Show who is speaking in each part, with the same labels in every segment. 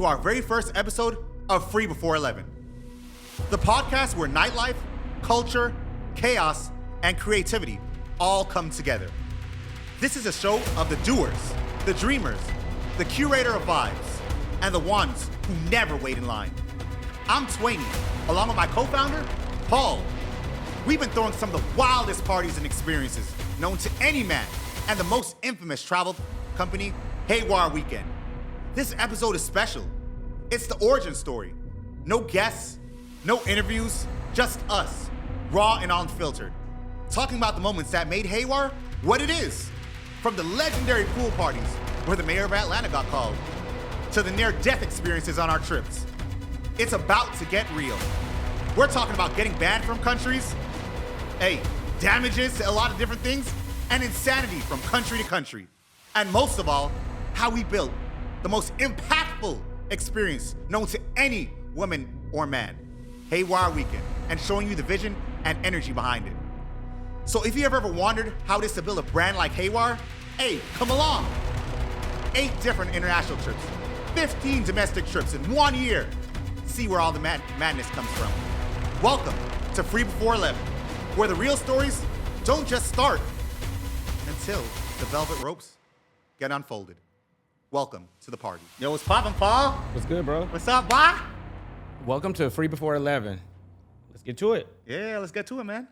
Speaker 1: to our very first episode of Free Before 11, the podcast where nightlife, culture, chaos, and creativity all come together. This is a show of the doers, the dreamers, the curator of vibes, and the ones who never wait in line. I'm Twainy, along with my co-founder, Paul. We've been throwing some of the wildest parties and experiences known to any man, and the most infamous travel company, Haywire Weekend. This episode is special. It's the origin story. No guests, no interviews, just us, raw and unfiltered, talking about the moments that made Haywire what it is. From the legendary pool parties where the mayor of Atlanta got called, to the near-death experiences on our trips. It's about to get real. We're talking about getting banned from countries, damages to a lot of different things, and insanity from country to country. And most of all, how we built the most impactful experience known to any woman or man, Haywire Weekend, and showing you the vision and energy behind it. So if you ever wondered how it is to build a brand like Haywire, come along. 8 different international trips, 15 domestic trips in 1 year. See where all the madness comes from. Welcome to Free Before 11, where the real stories don't just start until the velvet ropes get unfolded. Welcome to the party. Yo, what's poppin', Paul?
Speaker 2: What's good, bro?
Speaker 1: What's up, boy?
Speaker 2: Welcome to Free Before 11. Let's get to it.
Speaker 1: Yeah, let's get to it, man.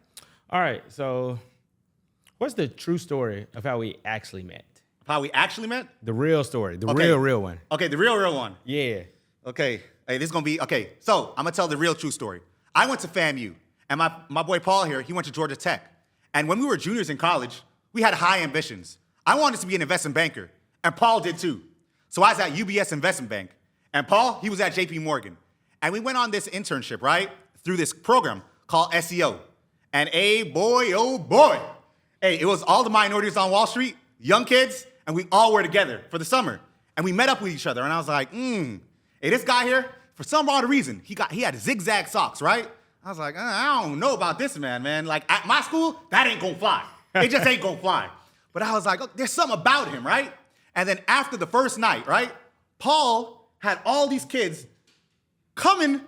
Speaker 2: All right, so what's the true story of how we actually met?
Speaker 1: How we actually met?
Speaker 2: The real story, the
Speaker 1: Okay.
Speaker 2: real one.
Speaker 1: Okay, the real one.
Speaker 2: Yeah.
Speaker 1: Okay, this is gonna be, so I'm gonna tell the real true story. I went to FAMU, and my boy Paul here, he went to Georgia Tech. And when we were juniors in college, we had high ambitions. I wanted to be an investment banker, and Paul did too. So I was at UBS Investment Bank, and Paul, he was at JP Morgan. And we went on this internship, right, through this program called SEO. And boy, oh boy, it was all the minorities on Wall Street, young kids, and we all were together for the summer. And we met up with each other, and I was like, this guy here, for some odd reason, he had zigzag socks, right? I was like, I don't know about this man. Like, at my school, that ain't gonna fly. It just ain't gonna fly. But I was like, there's something about him, right? And then after the first night, right, Paul had all these kids coming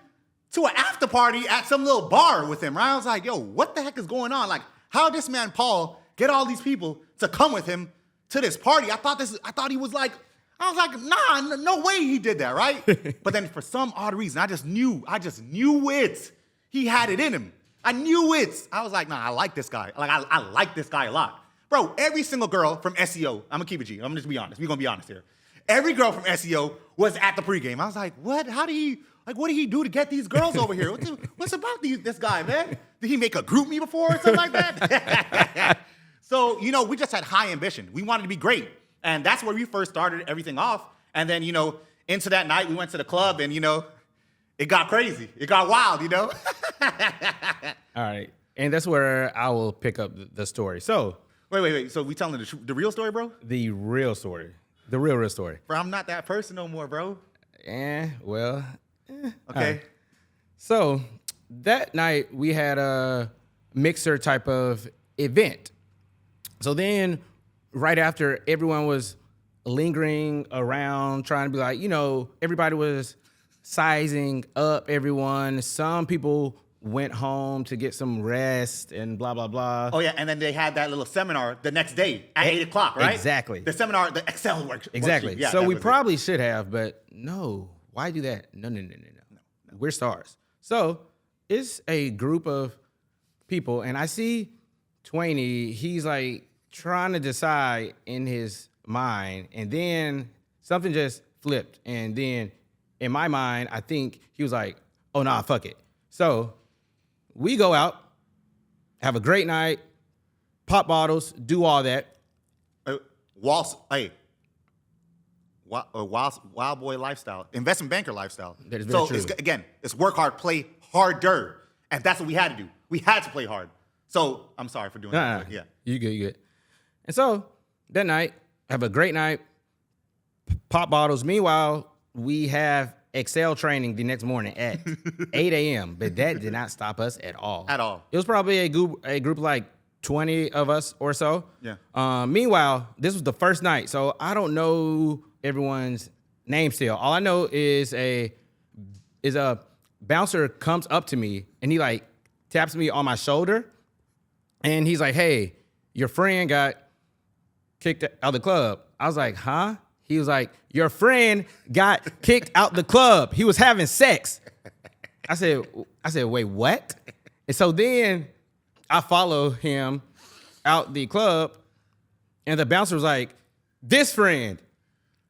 Speaker 1: to an after party at some little bar with him, right? I was like, yo, what the heck is going on? Like, how did this man Paul get all these people to come with him to this party? I thought he was like, I was like, nah, no way he did that, right? But then for some odd reason, I just knew it. He had it in him. I knew it. I was like, nah, I like this guy. Like, I like this guy a lot. Bro, every single girl from SEO, I'm gonna keep it G. I'm gonna just be honest. We're gonna be honest here. Every girl from SEO was at the pregame. I was like, what? What did he do to get these girls over here? What's about this guy, man? Did he make a group me before or something like that? So, we just had high ambition. We wanted to be great. And that's where we first started everything off. And then, into that night, we went to the club and, it got crazy. It got wild,
Speaker 2: All right. And that's where I will pick up the story. So.
Speaker 1: Wait. So we telling the real story, bro?
Speaker 2: The real story. The real story.
Speaker 1: Bro, I'm not that person no more, bro.
Speaker 2: Okay.
Speaker 1: Right.
Speaker 2: So that night we had a mixer type of event. So then right after, everyone was lingering around trying to be like, everybody was sizing up everyone. Some people went home to get some rest and blah, blah, blah.
Speaker 1: Oh, yeah, and then they had that little seminar the next day at 8 o'clock, right?
Speaker 2: Exactly.
Speaker 1: The seminar, the Excel work.
Speaker 2: Exactly.
Speaker 1: Yeah,
Speaker 2: so we probably should have, but no. Why do that? No. We're stars. So it's a group of people, and I see Twainy, he's like trying to decide in his mind, and then something just flipped. And then in my mind, I think he was like, oh, nah, fuck it. So we go out, have a great night, pop bottles, do all that. Wild boy lifestyle, investment banker lifestyle. That is very true.
Speaker 1: It's work hard, play harder. And that's what we had to do. We had to play hard. So I'm sorry for doing that. Yeah.
Speaker 2: You good. And so that night, have a great night, pop bottles. Meanwhile, we have Excel training the next morning at 8 a.m., but that did not stop us at all.
Speaker 1: At all.
Speaker 2: It was probably a group like 20 of us or so.
Speaker 1: Yeah.
Speaker 2: Meanwhile, this was the first night, so I don't know everyone's name still. All I know is a bouncer comes up to me and he like taps me on my shoulder and he's like, "Hey, your friend got kicked out of the club." I was like, "Huh?" He was like, "Your friend got kicked out the club. He was having sex." I said, "Wait, what?" And so then I follow him out the club and the bouncer was like, "This friend."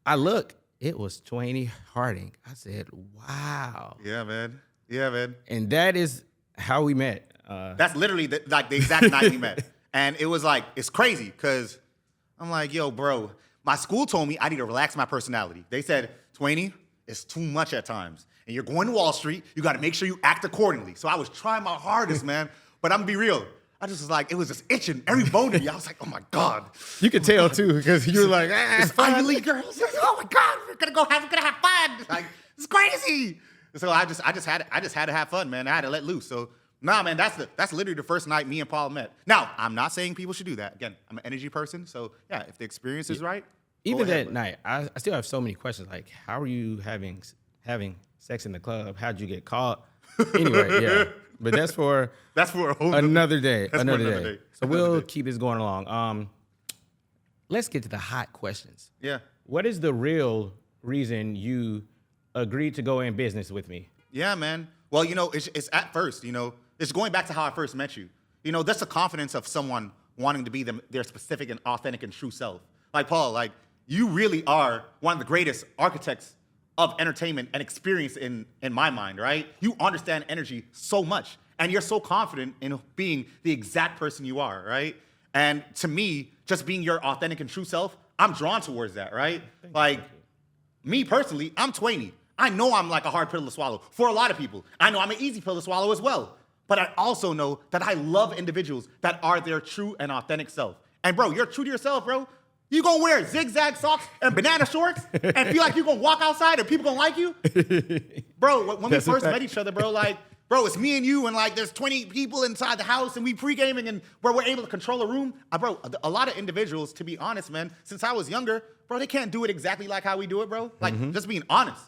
Speaker 2: I look, it was Twainy Harding. I said, "Wow."
Speaker 1: Yeah, man. Yeah, man.
Speaker 2: And that is how we met.
Speaker 1: That's literally the exact night we met. And it was like, it's crazy because I'm like, yo, bro, my school told me I need to relax my personality. They said, Twainy, it's too much at times. And you're going to Wall Street, you got to make sure you act accordingly. So I was trying my hardest, man. But I'm going to be real. I just was like, it was just itching, every bone in me. I was like, oh my God.
Speaker 2: You could tell too, because you were like,
Speaker 1: it's Ivy League girls. Oh my God, we're gonna have fun. Like, it's crazy. So I just had to have fun, man. I had to let loose. So nah, man, that's literally the first night me and Paul met. Now, I'm not saying people should do that. Again, I'm an energy person, so yeah, if the experience is right.
Speaker 2: Even that night, I still have so many questions. Like, how are you having sex in the club? How'd you get caught? Anyway, yeah. But that's for
Speaker 1: a whole
Speaker 2: another day.
Speaker 1: Another day.
Speaker 2: So we'll keep this going along. Let's get to the hot questions.
Speaker 1: Yeah.
Speaker 2: What is the real reason you agreed to go in business with me?
Speaker 1: Yeah, man. Well, it's at first, it's going back to how I first met you. That's the confidence of someone wanting to be their specific and authentic and true self. Like, Paul, like, you really are one of the greatest architects of entertainment and experience in my mind, right? You understand energy so much, and you're so confident in being the exact person you are, right? And to me, just being your authentic and true self, I'm drawn towards that, right? Me personally, I'm Twainy. I know I'm like a hard pill to swallow for a lot of people. I know I'm an easy pill to swallow as well. But I also know that I love individuals that are their true and authentic self. And bro, you're true to yourself, bro. You gonna wear zigzag socks and banana shorts and feel like you gonna walk outside and people gonna like you? Bro, when we first met each other, bro, it's me and you and like there's 20 people inside the house and we pre-gaming and where we're able to control a room. Bro, a lot of individuals, to be honest, man, since I was younger, bro, they can't do it exactly like how we do it, bro. Like, just being honest.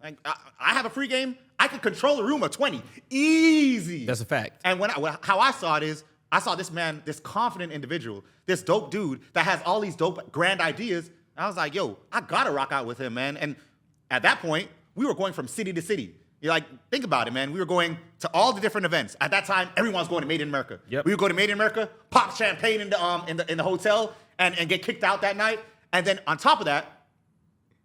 Speaker 1: Like, I have a pre-game, I could control a room of 20. Easy.
Speaker 2: That's a fact.
Speaker 1: And how I saw it is, I saw this man, this confident individual, this dope dude that has all these dope, grand ideas. I was like, yo, I gotta rock out with him, man. And at that point, we were going from city to city. You're like, think about it, man. We were going to all the different events. At that time, everyone was going to Made in America. Yep. We would go to Made in America, pop champagne in the hotel, and get kicked out that night. And then on top of that,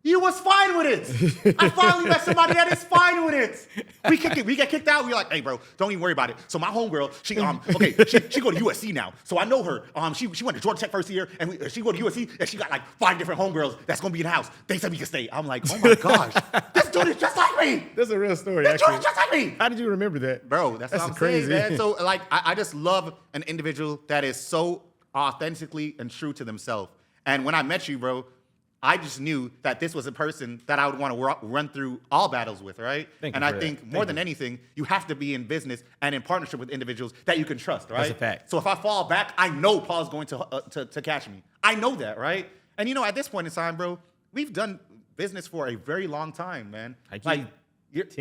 Speaker 1: you was fine with it. I finally met somebody that is fine with it. We get kicked out. We're like, hey, bro, don't even worry about it. So my homegirl, she go to USC now. So I know her. She went to Georgia Tech first year, and she go to USC, and she got like 5 different homegirls that's gonna be in the house. They said we can stay. I'm like, oh my gosh, this dude is just like me.
Speaker 2: That's a real story.
Speaker 1: This dude is just like me.
Speaker 2: How did you remember that,
Speaker 1: bro? That's what I'm crazy, saying, man. So like, I just love an individual that is so authentically and true to themselves. And when I met you, bro, I just knew that this was a person that I would want to run through all battles with, right? And I think more than anything, you have to be in business and in partnership with individuals that you can trust, right?
Speaker 2: That's a fact.
Speaker 1: So if I fall back, I know Paul's going to catch me. I know that, right? And at this point in time, bro, we've done business for a very long time, man.
Speaker 2: Like 10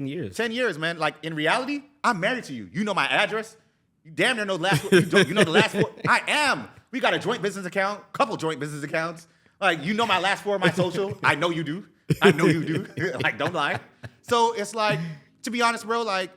Speaker 2: years.
Speaker 1: 10 years, man. Like, in reality, I'm married to you. You know my address. You damn near know the last. You know the last 4. I am. We got a joint business account, couple joint business accounts. Like, you know my last 4 of my social. I know you do. I know you do. Like, don't lie. So it's like, to be honest, bro, like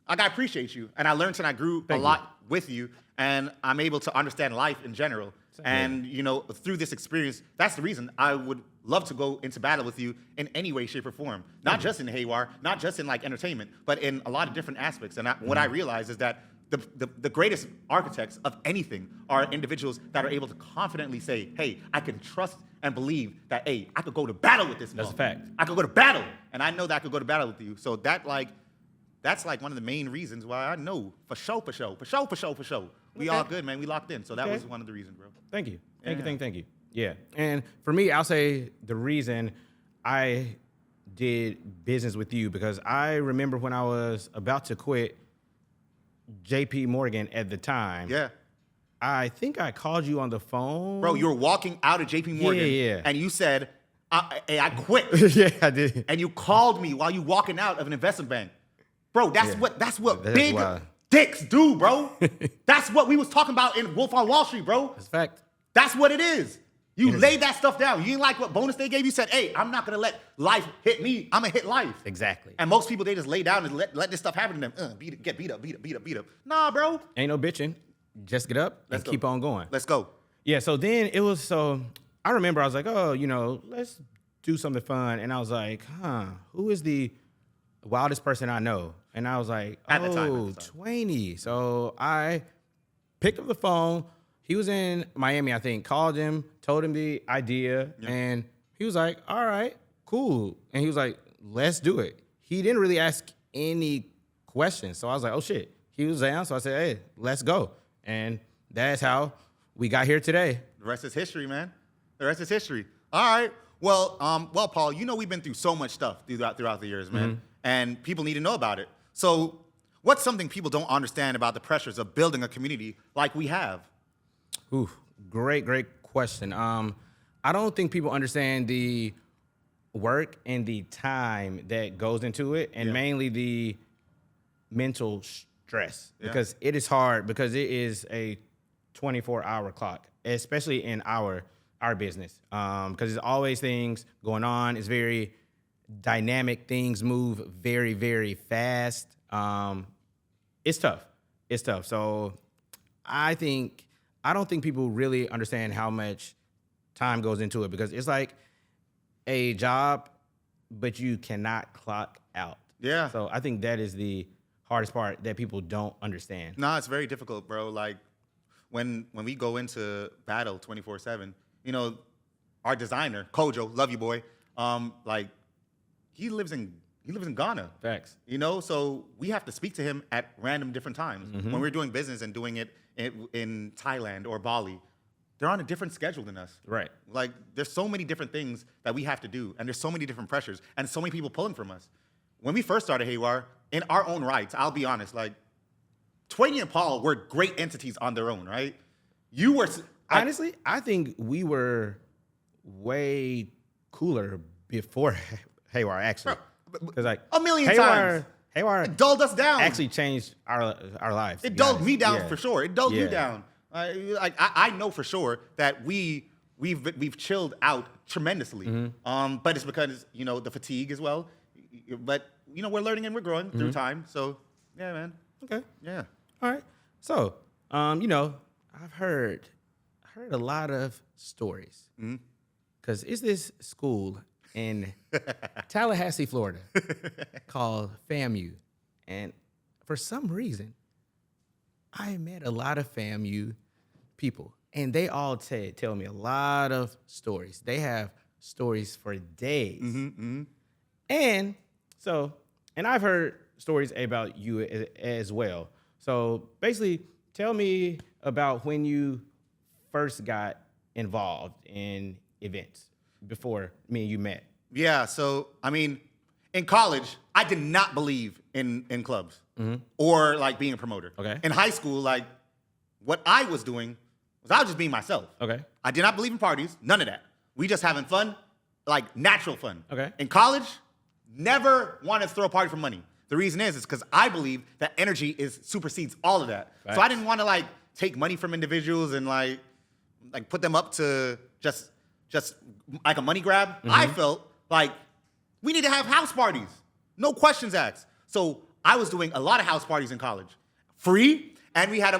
Speaker 1: I appreciate you. And I learned and I grew a lot with you. And I'm able to understand life in general. And, through this experience, that's the reason I would love to go into battle with you in any way, shape, or form. Not just in Haywire, not just in, like, entertainment, but in a lot of different aspects. And what I realize is that the greatest architects of anything are individuals that are able to confidently say, hey, I can trust and believe that, hey, I could go to battle with this man.
Speaker 2: That's a fact.
Speaker 1: I could go to battle. And I know that I could go to battle with you. So that's like one of the main reasons why I know for sure. We all good, man. We locked in. So that was one of the reasons, bro.
Speaker 2: Thank you. Thank you. Yeah. And for me, I'll say the reason I did business with you, because I remember when I was about to quit JP Morgan at the time.
Speaker 1: Yeah.
Speaker 2: I think I called you on the phone.
Speaker 1: Bro, you were walking out of JP Morgan.
Speaker 2: Yeah.
Speaker 1: And you said, I quit.
Speaker 2: Yeah, I did.
Speaker 1: And you called me while you walking out of an investment bank. Bro, that's what big
Speaker 2: wild.
Speaker 1: dicks do, bro. That's what we was talking about in Wolf on Wall Street, bro.
Speaker 2: That's a fact.
Speaker 1: That's what it is. You laid that stuff down. You didn't like what bonus they gave you. Said, hey, I'm not going to let life hit me. I'm going to hit life.
Speaker 2: Exactly.
Speaker 1: And most people, they just lay down and let this stuff happen to them. Get beat up. Nah, bro.
Speaker 2: Ain't no bitching. Just get up and keep on going.
Speaker 1: Let's go.
Speaker 2: Yeah, so then it was I remember I was like, oh, let's do something fun. And I was like, who is the wildest person I know? And I was like,
Speaker 1: At the time.
Speaker 2: 20. So I picked up the phone. He was in Miami, I think. Called him, told him the idea, and he was like, all right, cool. And he was like, let's do it. He didn't really ask any questions. So I was like, oh, shit. He was down, so I said, hey, let's go. And that's how we got here today.
Speaker 1: The rest is history, man. The rest is history. All right. Well, Paul, we've been through so much stuff throughout the years, man, and people need to know about it. So what's something people don't understand about the pressures of building a community like we have?
Speaker 2: Ooh, great question. I don't think people understand the work and the time that goes into it, and mainly the mental stress, because it is hard, because it is a 24-hour clock, especially in our business, because there's always things going on. It's very dynamic. Things move very, very fast. It's tough. So I don't think people really understand how much time goes into it, because it's like a job, but you cannot clock out.
Speaker 1: Yeah.
Speaker 2: So I think that is the hardest part that people don't understand.
Speaker 1: No, it's very difficult, bro. Like when we go into battle 24/7, our designer, Kojo, love you, boy. Like he lives in Ghana.
Speaker 2: Facts.
Speaker 1: So we have to speak to him at random different times. When we're doing business and doing it in Thailand or Bali, they're on a different schedule than us.
Speaker 2: Right.
Speaker 1: Like there's so many different things that we have to do, and there's so many different pressures, and so many people pulling from us. When we first started Haywire, in our own rights, I'll be honest, like Twayne and Paul were great entities on their own, right? You were
Speaker 2: honestly, I think we were way cooler before Haywire, actually. Because like
Speaker 1: a million times.
Speaker 2: Haywire
Speaker 1: it dulled us down.
Speaker 2: Actually changed our lives.
Speaker 1: It dulled me down for sure. It dulled you down. I know for sure that we've chilled out tremendously. But it's because the fatigue as well. But we're learning and we're growing through time. So yeah, man.
Speaker 2: Okay.
Speaker 1: Yeah.
Speaker 2: All right. So I've heard a lot of stories. Because it's this school in Tallahassee, Florida, called FAMU. And for some reason, I met a lot of FAMU people, and they all tell me a lot of stories. They have stories for days. And I've heard stories about you as well. So basically, tell me about when you first got involved in events before me and you met.
Speaker 1: Yeah, so, in college, I did not believe in clubs or, like, being a promoter.
Speaker 2: Okay.
Speaker 1: In high school, like, what I was doing was I was just being myself.
Speaker 2: Okay.
Speaker 1: I did not believe in parties, none of that. We just having fun, like, natural fun.
Speaker 2: Okay.
Speaker 1: In college, never wanted to throw a party for money. The reason is because I believe that energy supersedes all of that.
Speaker 2: Right.
Speaker 1: So I didn't want to, like, take money from individuals and, like put them up to just like a money grab. I felt like we need to have house parties. No questions asked. So I was doing a lot of house parties in college. Free, and we had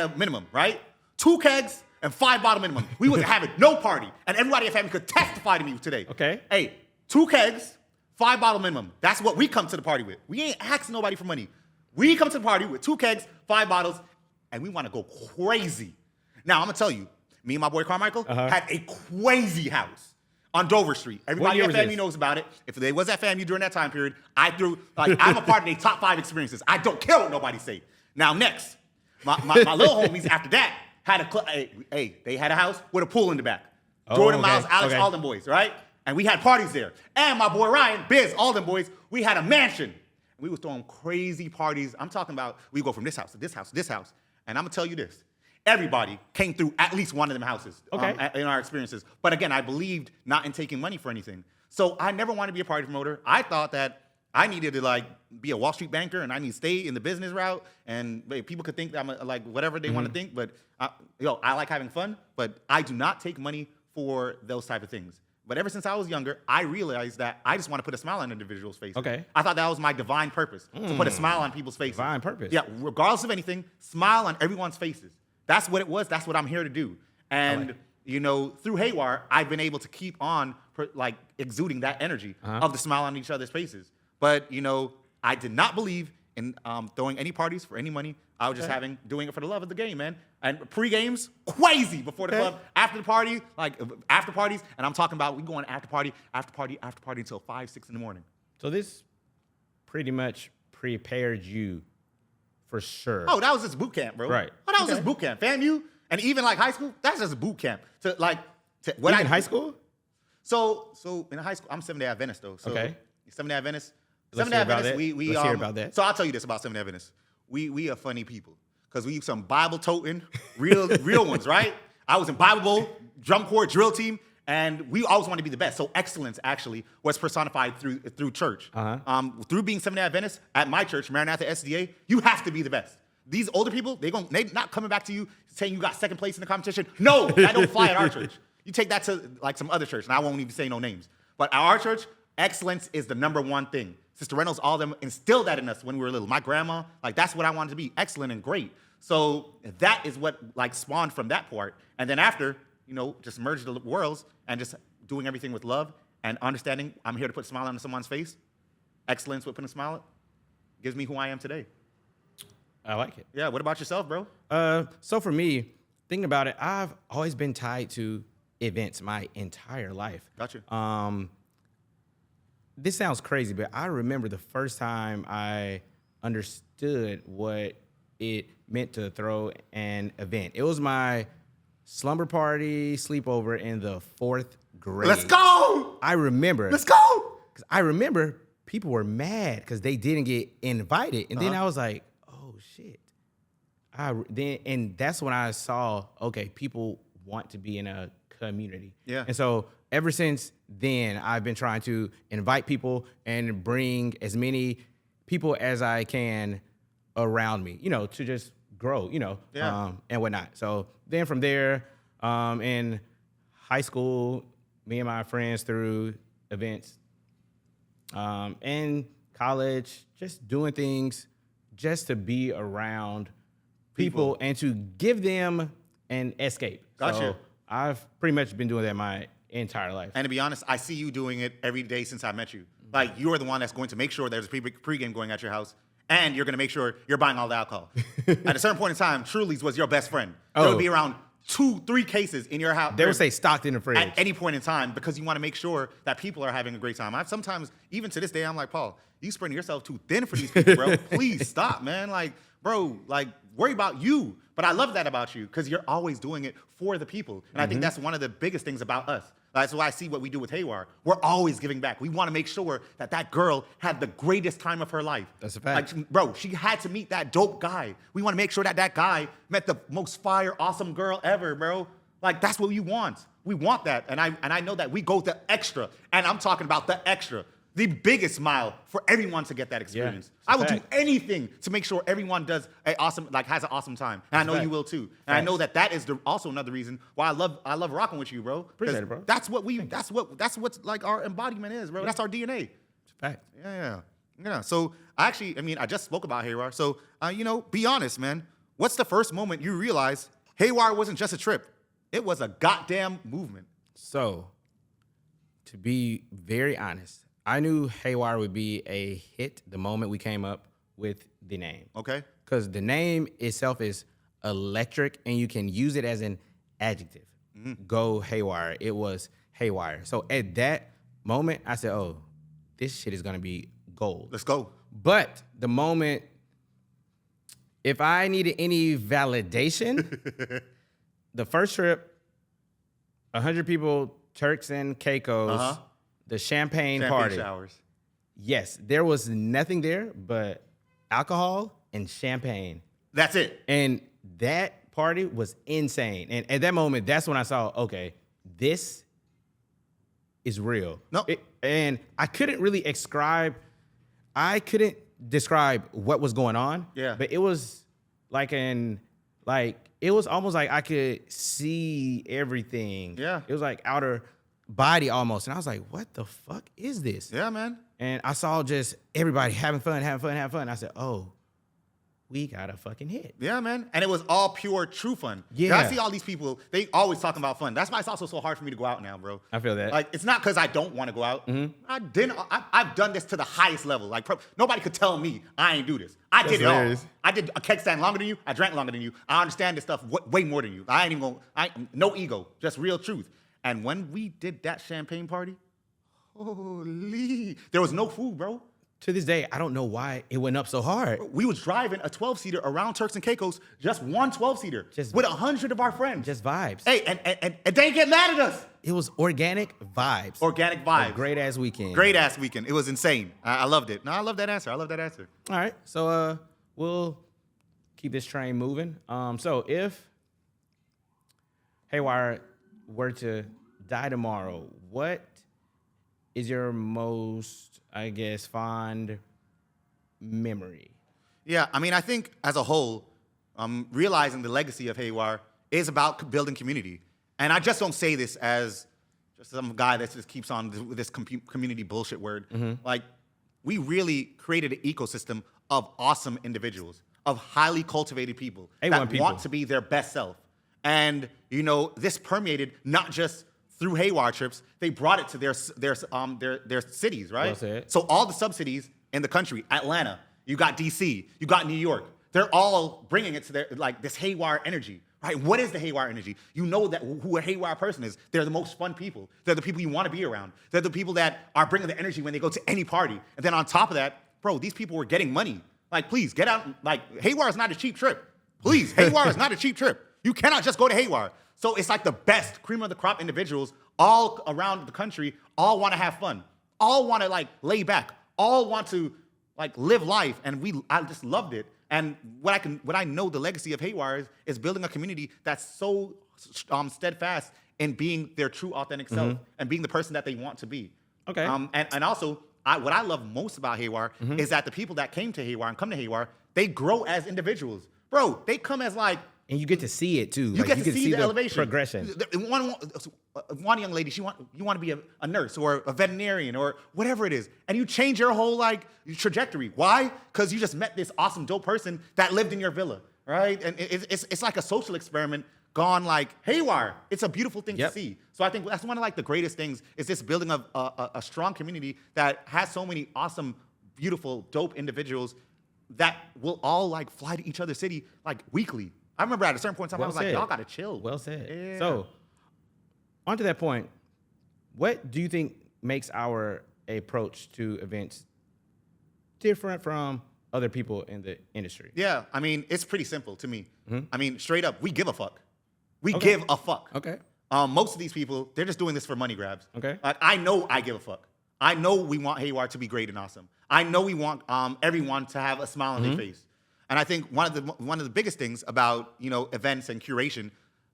Speaker 1: a minimum, right? 2 kegs and 5 bottle minimum. We wasn't having no party. And everybody at family could testify to me today.
Speaker 2: Okay.
Speaker 1: Hey, 2 kegs, 5 bottle minimum. That's what we come to the party with. We ain't asking nobody for money. We come to the party with 2 kegs, 5 bottles, and we want to go crazy. Now, I'm going to tell you, me and my boy Carmichael had a crazy house on Dover Street. Everybody at FAMU knows about it. If they was at FAMU during that time period, I'm a part of their top 5 experiences. I don't care what nobody say. Now, next, my little homies after that had they had a house with a pool in the back. Jordan Miles, Alex, all them boys, right? And we had parties there. And my boy Ryan, Biz, all them boys, we had a mansion. And we was throwing crazy parties. I'm talking about we go from this house to this house to this house. And I'm going to tell you this. everybody came through at least one of them houses
Speaker 2: Okay.
Speaker 1: in our experiences. But again, I believed not in taking money for anything. So I never wanted to be a party promoter. I thought that I needed to like be a Wall Street banker and I need to stay in the business route. And people could think that I'm like whatever they want to think. But I like having fun. But I do not take money for those type of things. But ever since I was younger, I realized that I just want to put a smile on individuals' faces.
Speaker 2: Okay.
Speaker 1: I thought that was my divine purpose, to put a smile on people's faces.
Speaker 2: Divine purpose.
Speaker 1: Yeah, regardless of anything, smile on everyone's faces. That's what it was. That's what I'm here to do. And, through Haywire, I've been able to keep on, exuding that energy of the smile on each other's faces. But, I did not believe in throwing any parties for any money. I was just doing it for the love of the game, man. And pre-games, crazy before the club. After the party, after parties. And I'm talking about we going after party until 5, 6 in the morning.
Speaker 2: So this pretty much prepared you for sure.
Speaker 1: Oh, that was just boot camp, bro.
Speaker 2: Right.
Speaker 1: Oh, that was just boot camp. FAMU, and even like high school, that's just boot camp.
Speaker 2: In high school?
Speaker 1: So in high school, I'm Seventh-day Adventist though. So Seventh-day Adventist.
Speaker 2: Let's
Speaker 1: Seventh-day
Speaker 2: hear about
Speaker 1: Adventist.
Speaker 2: that. Let's hear about that.
Speaker 1: So I'll tell you this about Seventh-day Adventist. We are funny people because we use some Bible toting, real ones, right? I was in Bible Bowl, drum corps, drill team, and we always want to be the best. So excellence actually was personified through church. Through being Seventh-day Adventist at my church, Maranatha SDA, you have to be the best. These older people, they not coming back to you saying you got second place in the competition. No, that don't fly at our church. You take that to like some other church, and I won't even say no names. But at our church, excellence is the number one thing. Sister Reynolds, all of them instilled that in us when we were little. My grandma, that's what I wanted to be, excellent and great. So that is what spawned from that part. And then after, just merged the worlds and just doing everything with love and understanding I'm here to put a smile on someone's face. Excellence with putting a smile gives me who I am today.
Speaker 2: I like it.
Speaker 1: Yeah, what about yourself, bro?
Speaker 2: So for me, thinking about it, I've always been tied to events my entire life.
Speaker 1: Gotcha.
Speaker 2: This sounds crazy, but I remember the first time I understood what it meant to throw an event. It was my slumber party sleepover in the 4th grade.
Speaker 1: Let's go!
Speaker 2: I remember.
Speaker 1: Let's go!
Speaker 2: Because I remember people were mad because they didn't get invited. And then I was like, oh, shit. And that's when I saw, okay, people want to be in a community.
Speaker 1: Yeah.
Speaker 2: And so ever since then, I've been trying to invite people and bring as many people as I can around me, to just grow, and whatnot. So then from there, in high school, me and my friends through events, and college, just doing things just to be around people and to give them an escape.
Speaker 1: Gotcha.
Speaker 2: So I've pretty much been doing that my entire life.
Speaker 1: And to be honest, I see you doing it every day since I met you. Like, you're the one that's going to make sure there's a pregame going at your house, and you're going to make sure you're buying all the alcohol. At a certain point in time, Truly's was your best friend. There would be around 2-3 cases in your house.
Speaker 2: They would say stocked in the fridge.
Speaker 1: At any point in time, because you want to make sure that people are having a great time. Sometimes, even to this day, I'm like, Paul, you spreading yourself too thin for these people, bro. Please stop, man. Worry about you. But I love that about you because you're always doing it for the people. And I think that's one of the biggest things about us. That's why I see what we do with Haywire. We're always giving back. We want to make sure that girl had the greatest time of her life.
Speaker 2: That's a fact.
Speaker 1: She had to meet that dope guy. We want to make sure that guy met the most fire, awesome girl ever, bro. That's what we want. We want that. And I know that we go the extra. And I'm talking about the extra. The biggest smile for everyone to get that experience.
Speaker 2: Yeah,
Speaker 1: I will do anything to make sure everyone does has an awesome time, and I know you will too. And I know that is also another reason why I love rocking with you, bro.
Speaker 2: Appreciate it, bro.
Speaker 1: That's what's our embodiment is, bro. That's our DNA.
Speaker 2: It's a fact.
Speaker 1: Yeah. So I just spoke about Haywire. So be honest, man. What's the first moment you realized Haywire wasn't just a trip? It was a goddamn movement.
Speaker 2: So, to be very honest, I knew Haywire would be a hit the moment we came up with the name.
Speaker 1: Okay.
Speaker 2: Because the name itself is electric, and you can use it as an adjective. Go Haywire. It was Haywire. So at that moment, I said, oh, this shit is going to be gold.
Speaker 1: Let's go.
Speaker 2: But the moment, if I needed any validation, the first trip, 100 people, Turks and Caicos, the champagne party.
Speaker 1: Showers.
Speaker 2: Yes, there was nothing there but alcohol and champagne.
Speaker 1: That's it.
Speaker 2: And that party was insane. And at that moment, that's when I saw, okay, this is real.
Speaker 1: No.
Speaker 2: And I couldn't describe what was going on.
Speaker 1: Yeah.
Speaker 2: But it was it was almost like I could see everything.
Speaker 1: Yeah.
Speaker 2: It was like outer body almost. And I was like, what the fuck is this?
Speaker 1: Yeah, man.
Speaker 2: And I saw just everybody having fun. I said, oh, we got a fucking hit.
Speaker 1: Yeah, man. And it was all pure, true fun.
Speaker 2: Yeah.
Speaker 1: I see all these people, they always talking about fun. That's why it's also so hard for me to go out now, bro.
Speaker 2: I feel that.
Speaker 1: Like, it's not because I don't want to go out. I've done this to the highest level. Like, nobody could tell me I ain't do this. I did it all. I did a keg stand longer than you. I drank longer than you. I understand this stuff way more than you. I ain't even going, no ego, just real truth. And when we did that champagne party, holy, there was no food, bro.
Speaker 2: To this day, I don't know why it went up so hard.
Speaker 1: We was driving a 12-seater around Turks and Caicos, just one 12-seater, with 100 of our friends.
Speaker 2: Just vibes.
Speaker 1: Hey, and they didn't get mad at us.
Speaker 2: It was organic vibes.
Speaker 1: Organic vibes.
Speaker 2: Great ass weekend.
Speaker 1: Great ass weekend. It was insane. I loved it. No, I love that answer.
Speaker 2: All right, so we'll keep this train moving. So if Haywire were to die tomorrow, what is your most, I guess, fond memory? Yeah,
Speaker 1: I mean, I think as a whole, realizing the legacy of Haywire is about building community. And I just don't say this as just some guy that just keeps on with this community bullshit word. Like, we really created an ecosystem of awesome individuals, of highly cultivated people that want to be their best self. And, you know, this permeated not just through Haywire trips, they brought it to their cities, right?
Speaker 2: Well said.
Speaker 1: So all the sub-cities in the country, Atlanta, you got DC, you got New York, they're all bringing it to their, like, this Haywire energy, right? What is the Haywire energy? You know that who a Haywire person is. They're the most fun people. They're the people you want to be around. They're the people that are bringing the energy when they go to any party. And then on top of that, bro, these people were getting money. Like, please, get out. Like, Haywire is not a cheap trip. Please, Haywire is not a cheap trip. You cannot just go to Haywire. So it's like the best cream of the crop individuals all around the country, all want to have fun, all want to like lay back, all want to like live life. And I just loved it. And what I know the legacy of Haywire is building a community that's so steadfast in being their true authentic self and being the person that they want to be.
Speaker 2: Okay.
Speaker 1: And also what I love most about Haywire is that the people that came to Haywire and come to Haywire, they grow as individuals. Bro, they come as like,
Speaker 2: and you get to see it too.
Speaker 1: You get to see the elevation,
Speaker 2: progression.
Speaker 1: One young lady, you want to be a nurse or a veterinarian or whatever it is, and you change your whole like trajectory. Why? Because you just met this awesome, dope person that lived in your villa, right? And it's like a social experiment gone like Haywire. It's a beautiful thing to see. So I think that's one of like the greatest things is this building of a strong community that has so many awesome, beautiful, dope individuals that will all like fly to each other's city like weekly. I remember at a certain point in time, I was like, y'all gotta chill.
Speaker 2: Well said.
Speaker 1: Yeah.
Speaker 2: So, on to that point, what do you think makes our approach to events different from other people in the industry?
Speaker 1: Yeah, I mean, it's pretty simple to me. I mean, straight up, we give a fuck. We give a fuck.
Speaker 2: Okay.
Speaker 1: Most of these people, they're just doing this for money grabs.
Speaker 2: Okay.
Speaker 1: Like, I know I give a fuck. I know we want Haywire to be great and awesome. I know we want everyone to have a smile on their face. And I think one of the biggest things about, you know, events and curation,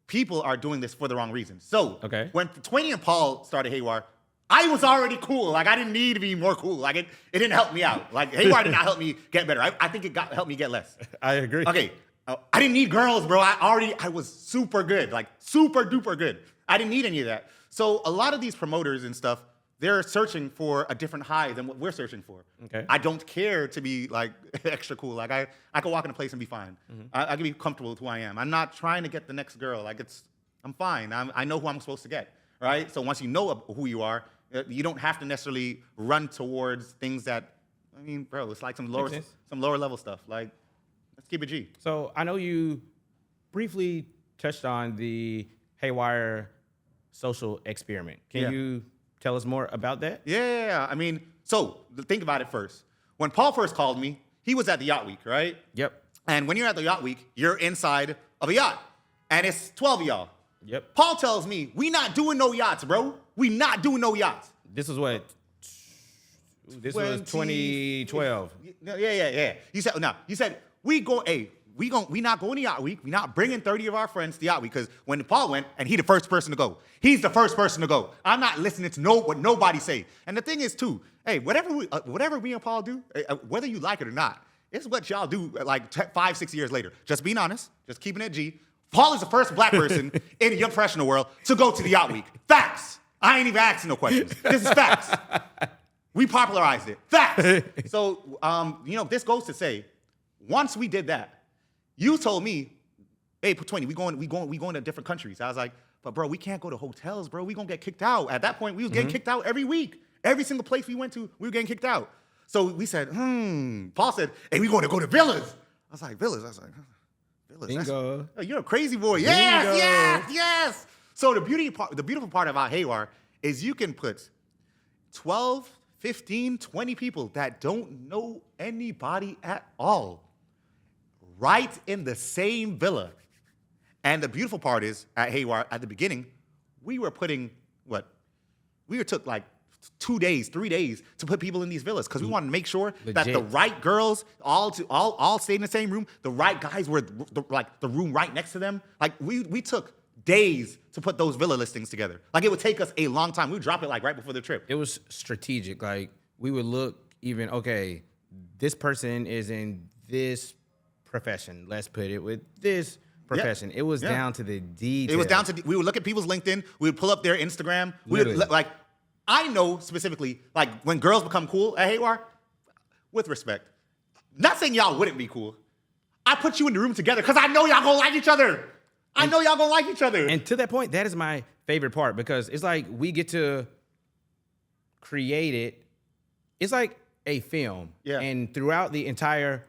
Speaker 1: people are doing this for the wrong reasons. So when Twainy and Paul started Haywire, I was already cool. Like, I didn't need to be more cool. Like, it didn't help me out. Like, Haywire did not help me get better. I think it helped me get less.
Speaker 2: I agree.
Speaker 1: Okay, I didn't need girls, bro. I was super good, like super duper good. I didn't need any of that. So a lot of these promoters and stuff, they're searching for a different high than what we're searching for.
Speaker 2: Okay.
Speaker 1: I don't care to be like extra cool. Like I can walk in a place and be fine. I can be comfortable with who I am. I'm not trying to get the next girl. Like I'm fine. I know who I'm supposed to get, right? So once you know who you are, you don't have to necessarily run towards things that, I mean, bro, it's like some lower level stuff. Like, let's keep it G.
Speaker 2: So I know you briefly touched on the Haywire social experiment. Can you tell us more about that?
Speaker 1: Yeah. I mean, so think about it first. When Paul first called me, he was at the Yacht Week, right?
Speaker 2: Yep.
Speaker 1: And when you're at the Yacht Week, you're inside of a yacht. And it's 12 of y'all.
Speaker 2: Yep.
Speaker 1: Paul tells me, we not doing no yachts, bro. We not doing no yachts.
Speaker 2: This was what? This was 2012.
Speaker 1: Yeah. You said, we we not going to yacht week. We not bringing 30 of our friends to yacht week because when Paul went and he the first person to go, he's the first person to go. I'm not listening to what nobody say. And the thing is too, hey, whatever me and Paul do, whether you like it or not, it's what y'all do like 5-6 years later. Just being honest, just keeping it G. Paul is the first black person in your professional world to go to the yacht week. Facts. I ain't even asking no questions. This is facts. We popularized it. Facts. So, this goes to say, once we did that, you told me, hey, Twain, we going to different countries. I was like, but bro, we can't go to hotels, bro. We gonna get kicked out. At that point, we was getting kicked out every week. Every single place we went to, we were getting kicked out. So we said, Paul said, hey, we going to go to villas. I was like, villas? I was like, villas?
Speaker 2: Bingo.
Speaker 1: Oh, you're a crazy boy.
Speaker 2: Bingo.
Speaker 1: Yes. So the beautiful part about Haywire is you can put 12, 15, 20 people that don't know anybody at all right in the same villa. And the beautiful part is, at Haywire, at the beginning, we were putting, took like 2 days, 3 days to put people in these villas because we wanted to make sure that the right girls all stayed in the same room. The right guys were the room right next to them. Like we took days to put those villa listings together. Like it would take us a long time. We would drop it like right before the trip.
Speaker 2: It was strategic. Like we would look even, okay, this person is in this profession. Let's put it with this profession. It was down to the detail.
Speaker 1: It was down to, we would look at people's LinkedIn. We would pull up their Instagram. We would, I know specifically, like when girls become cool at Haywire, with respect, not saying y'all wouldn't be cool. I put you in the room together because I know y'all gonna like each other.
Speaker 2: And to that point, that is my favorite part because it's like we get to create it. It's like a film.
Speaker 1: Yeah.
Speaker 2: And throughout the entire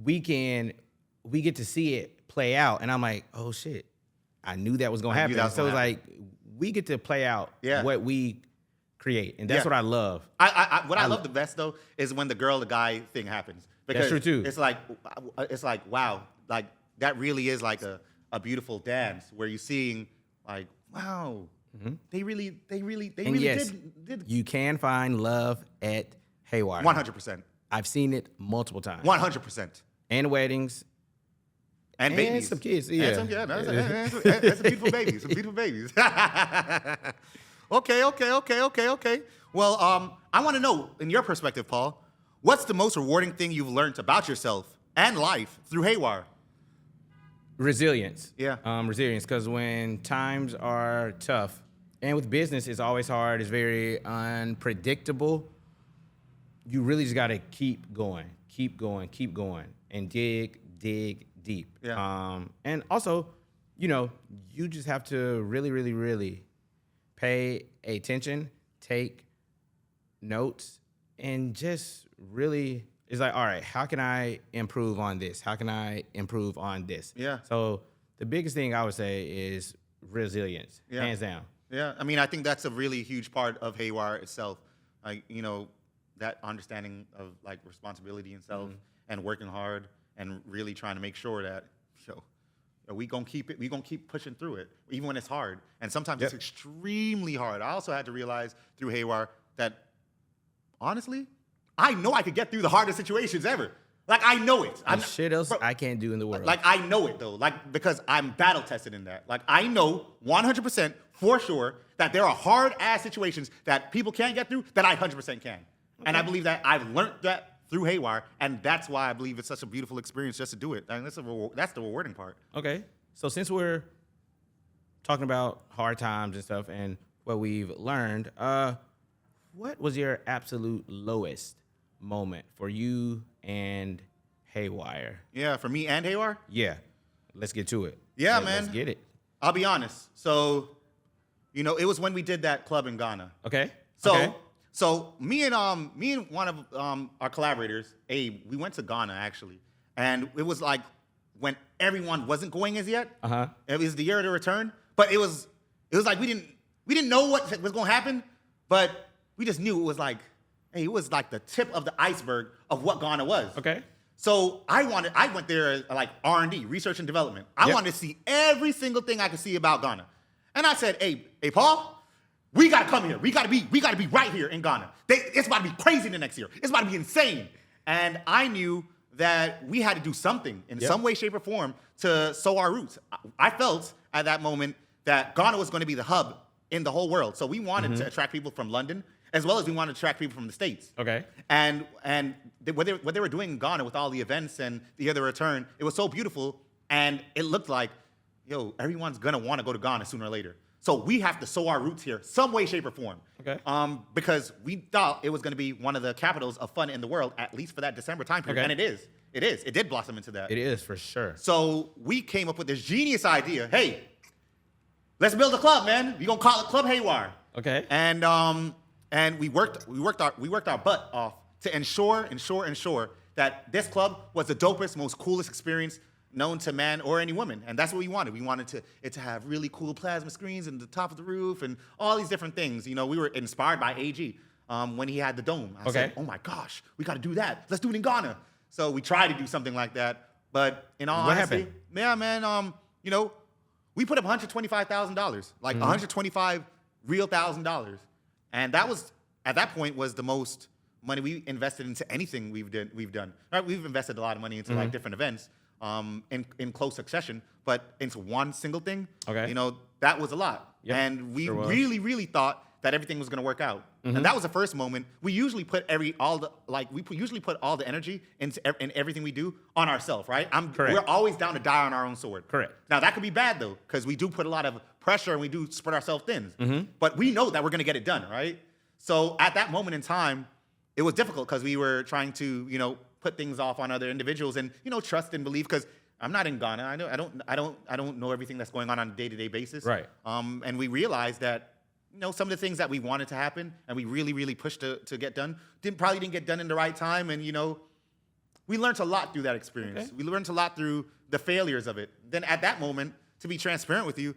Speaker 2: weekend, we get to see it play out. And I'm like, oh shit, I knew that was gonna happen. So it's like we get to play out what we create. And that's what I love.
Speaker 1: What I love the best though is when the girl, the guy thing happens. Because
Speaker 2: that's true too.
Speaker 1: It's like, wow, like that really is like a beautiful dance where you're seeing like, wow, they really did.
Speaker 2: You can find love at Haywire.
Speaker 1: 100%.
Speaker 2: I've seen it multiple times.
Speaker 1: 100%.
Speaker 2: And weddings.
Speaker 1: And babies.
Speaker 2: And some kids, yeah.
Speaker 1: That's some beautiful babies. Some beautiful babies. Okay. Well, I want to know, in your perspective, Paul, what's the most rewarding thing you've learned about yourself and life through Haywire?
Speaker 2: Resilience.
Speaker 1: Yeah.
Speaker 2: Resilience, because when times are tough, and with business, it's always hard, it's very unpredictable, you really just got to keep going, and dig deep.
Speaker 1: Yeah.
Speaker 2: And also, you just have to really, really, really pay attention, take notes, and just really, it's like, all right, how can I improve on this? How can I improve on this?
Speaker 1: Yeah.
Speaker 2: So the biggest thing I would say is resilience, hands down.
Speaker 1: Yeah, I mean, I think that's a really huge part of Haywire itself. Like, that understanding of like responsibility and self and working hard and really trying to make sure that, we gonna keep pushing through it, even when it's hard. And sometimes it's extremely hard. I also had to realize through Haywire that, honestly, I know I could get through the hardest situations ever. Like, I know it.
Speaker 2: There's shit else I can't do in the world.
Speaker 1: Like, I know it, though. Like, because I'm battle tested in that. Like, I know 100% for sure that there are hard-ass situations that people can't get through that I 100% can. Okay. And I believe that I've learned that through Haywire, and that's why I believe it's such a beautiful experience just to do it. I mean, that's the rewarding part.
Speaker 2: Okay. So since we're talking about hard times and stuff and what we've learned, what was your absolute lowest moment for you and Haywire?
Speaker 1: Yeah, for me and Haywire?
Speaker 2: Yeah. Let's get to it.
Speaker 1: Yeah, man.
Speaker 2: Let's get it.
Speaker 1: I'll be honest. So, it was when we did that club in Ghana.
Speaker 2: Okay.
Speaker 1: So me and one of our collaborators, Abe, we went to Ghana actually, and it was like when everyone wasn't going as yet. It was the year of the return, but it was like we didn't know what was going to happen, but we just knew it was like, hey, it was like the tip of the iceberg of what Ghana was.
Speaker 2: Okay.
Speaker 1: So I went there like R&D, research and development. I wanted to see every single thing I could see about Ghana, and I said, hey, Paul. We gotta come here. We gotta be right here in Ghana. It's about to be crazy the next year. It's about to be insane. And I knew that we had to do something in
Speaker 2: Yep.
Speaker 1: some way, shape, or form to sow our roots. I felt at that moment that Ghana was going to be the hub in the whole world. So we wanted to attract people from London, as well as we wanted to attract people from the States.
Speaker 2: Okay.
Speaker 1: And what they were doing in Ghana with all the events and the other return, it was so beautiful, and it looked like, yo, everyone's gonna want to go to Ghana sooner or later. So we have to sow our roots here, some way, shape, or form.
Speaker 2: Okay.
Speaker 1: Because we thought it was gonna be one of the capitals of fun in the world, at least for that December time period.
Speaker 2: Okay.
Speaker 1: And it is. It is. It did blossom into that.
Speaker 2: It is for sure.
Speaker 1: So we came up with this genius idea. Hey, let's build a club, man. We're gonna call it Club Haywire.
Speaker 2: Okay.
Speaker 1: And we worked our butt off to ensure that this club was the dopest, most coolest experience known to man or any woman. And that's what we wanted. We wanted it to have really cool plasma screens and the top of the roof and all these different things. You know, we were inspired by AG when he had the dome. I said, oh my gosh, we got to do that. Let's do it in Ghana. So we tried to do something like that. But in all honesty,
Speaker 2: happened?
Speaker 1: yeah, man, you know, we put up $125,000, like $125 real $1,000. And that was, at that point, was the most money we invested into anything we've done. Right? We've invested a lot of money into like different events in close succession, but into one single thing,
Speaker 2: Okay.
Speaker 1: you know, that was a lot.
Speaker 2: Yep,
Speaker 1: And we
Speaker 2: sure was.
Speaker 1: really thought that everything was going to work out. And that was the first moment. We usually put all the energy in everything we do on ourselves, right?
Speaker 2: Correct.
Speaker 1: We're always down to die on our own sword.
Speaker 2: Correct.
Speaker 1: Now that could be bad though, because we do put a lot of pressure and we do spread ourselves thin. But we know that we're going to get it done, right? So at that moment in time, it was difficult because we were trying to, you know, put things off on other individuals and, you know, trust and believe, because I'm not in Ghana. I don't know everything that's going on a day-to-day basis.
Speaker 2: Right.
Speaker 1: And we realized that, you know, some of the things that we wanted to happen and we really pushed to get done probably didn't get done in the right time. And, you know, we learned a lot through that experience.
Speaker 2: Okay.
Speaker 1: We learned a lot through the failures of it. Then at that moment, to be transparent with you,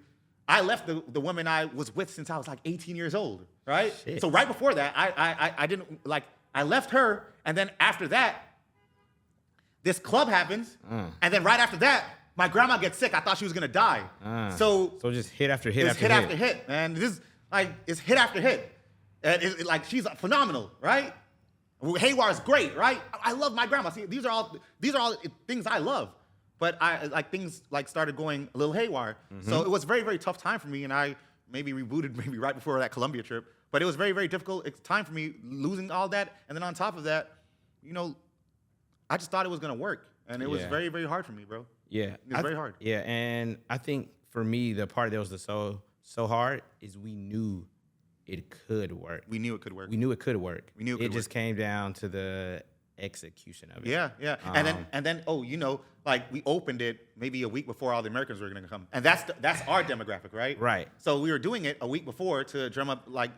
Speaker 1: I left the woman I was with since I was like 18 years old, right?
Speaker 2: Shit.
Speaker 1: So right before that, I didn't, like, I left her, and then after that, this club happens, and then right after that, my grandma gets sick. I thought she was gonna die. So
Speaker 2: just hit after hit
Speaker 1: it's
Speaker 2: after
Speaker 1: hit after hit, man. This is like, it's hit after hit. And like, she's phenomenal, right? Haywire is great, right? I love my grandma. See, these are all things I love. But things started going a little haywire. So it was a very tough time for me, and I maybe rebooted maybe right before that Colombia trip. But it was very difficult time for me, losing all that, and then on top of that, you know, I just thought it was gonna work, and it was
Speaker 2: Yeah.
Speaker 1: very hard for me, bro.
Speaker 2: Yeah.
Speaker 1: It was very hard.
Speaker 2: Yeah, and I think for me, the part that was so hard is we knew it could work.
Speaker 1: We knew it could work.
Speaker 2: We knew it could work.
Speaker 1: We knew it
Speaker 2: It
Speaker 1: could
Speaker 2: just came down to the execution of it.
Speaker 1: Yeah. And then oh, you know, like, we opened it maybe a week before all the Americans were gonna come, and that's our demographic, right?
Speaker 2: Right.
Speaker 1: So we were doing it a week before to drum up like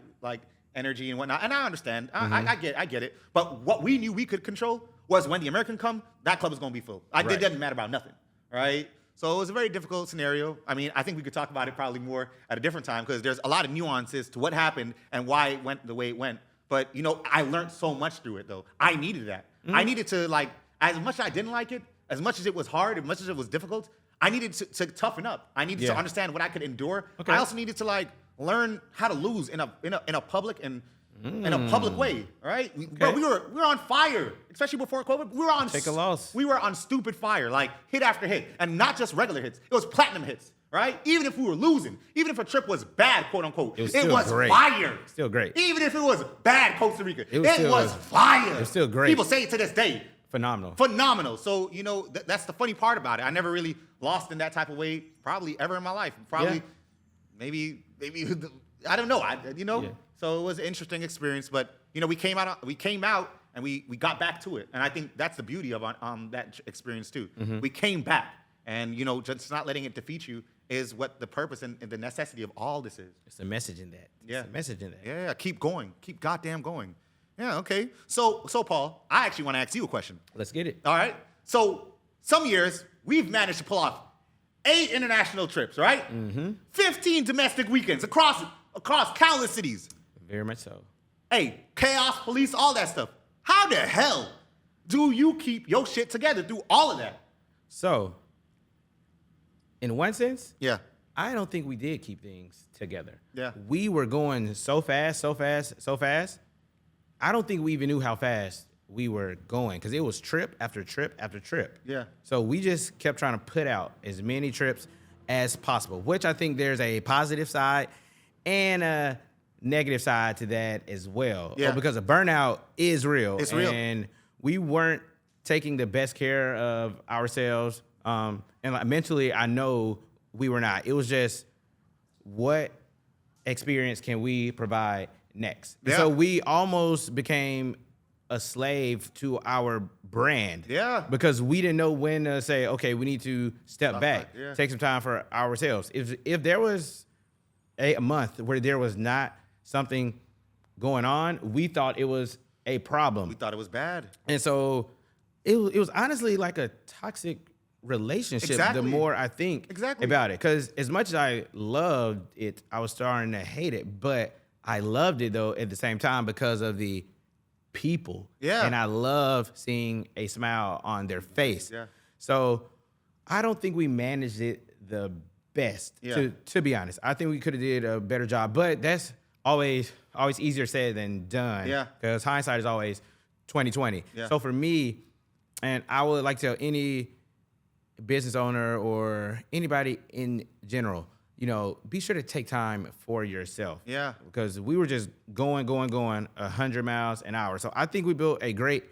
Speaker 1: energy and whatnot, and I understand. I get it. But what we knew we could control was when the American come, that club is gonna be full. It
Speaker 2: Right.
Speaker 1: doesn't matter about nothing, right? So it was a very difficult scenario. I mean, I think we could talk about it probably more at a different time, because there's a lot of nuances to what happened and why it went the way it went. But, you know, I learned so much through it, though. I needed that. I needed to, like, as much as I didn't like it, as much as it was hard, as much as it was difficult, I needed to toughen up. I needed to
Speaker 2: Yeah.
Speaker 1: understand what I could endure.
Speaker 2: Okay.
Speaker 1: I also needed to, like, learn how to lose in a public and in a public way, right? Bro, we were on fire, especially before COVID. We were on
Speaker 2: Take a loss.
Speaker 1: We were on stupid fire, like hit after hit, and not just regular hits. It was platinum hits, right? Even if we were losing, even if a trip was bad, quote unquote,
Speaker 2: It was
Speaker 1: it
Speaker 2: still
Speaker 1: was
Speaker 2: great.
Speaker 1: fire.
Speaker 2: Still great.
Speaker 1: Even if it was bad, Costa Rica, it
Speaker 2: still
Speaker 1: was fire.
Speaker 2: it was still great.
Speaker 1: People say it to this day.
Speaker 2: Phenomenal.
Speaker 1: Phenomenal. So, you know, that's the funny part about it. I never really lost in that type of way, probably ever in my life. Probably,
Speaker 2: Yeah.
Speaker 1: maybe, I don't know.
Speaker 2: Yeah.
Speaker 1: So it was an interesting experience, but, you know, we came out and we got back to it. And I think that's the beauty of that experience too. We came back, and, you know, just not letting it defeat you is what the purpose and the necessity of all this is.
Speaker 2: It's a message in that.
Speaker 1: Yeah.
Speaker 2: It's a message in that.
Speaker 1: Yeah, keep going. Keep goddamn going. Yeah, okay. So Paul, I actually want to ask you a question.
Speaker 2: Let's get it.
Speaker 1: All right. So some years we've managed to pull off 8 international trips, right? 15 domestic weekends across countless cities.
Speaker 2: Very much so.
Speaker 1: Hey, chaos, police, all that stuff. How the hell do you keep your shit together through all of that?
Speaker 2: So, in one sense,
Speaker 1: Yeah.
Speaker 2: I don't think we did keep things together.
Speaker 1: Yeah.
Speaker 2: We were going so fast. I don't think we even knew how fast we were going because it was trip after trip after trip.
Speaker 1: Yeah.
Speaker 2: So we just kept trying to put out as many trips as possible, which I think there's a positive side and a negative side to that as well.
Speaker 1: Yeah.
Speaker 2: Because a burnout is real.
Speaker 1: It's real.
Speaker 2: And we weren't taking the best care of ourselves. And like mentally, I know we were not. It was just what experience can we provide next?
Speaker 1: Yeah.
Speaker 2: So we almost became a slave to our brand.
Speaker 1: Yeah.
Speaker 2: Because we didn't know when to say, okay, we need to step back,
Speaker 1: yeah.
Speaker 2: take some time for ourselves. If there was a month where there was not something going on, we thought it was a problem.
Speaker 1: We thought it was bad.
Speaker 2: And so it was honestly like a toxic relationship.
Speaker 1: Exactly.
Speaker 2: The more I think about it. Because as much as I loved it, I was starting to hate it. But I loved it, though, at the same time because of the people.
Speaker 1: Yeah.
Speaker 2: And I love seeing a smile on their face.
Speaker 1: Yeah.
Speaker 2: So I don't think we managed it the best, to be honest. I think we could have did a better job. But that's always easier said than done.
Speaker 1: Yeah.
Speaker 2: Because hindsight is always 20/20.
Speaker 1: Yeah.
Speaker 2: So for me, and I would like to tell any business owner or anybody in general, be sure to take time for yourself.
Speaker 1: Yeah.
Speaker 2: Because we were just going 100 miles an hour. So I think we built a great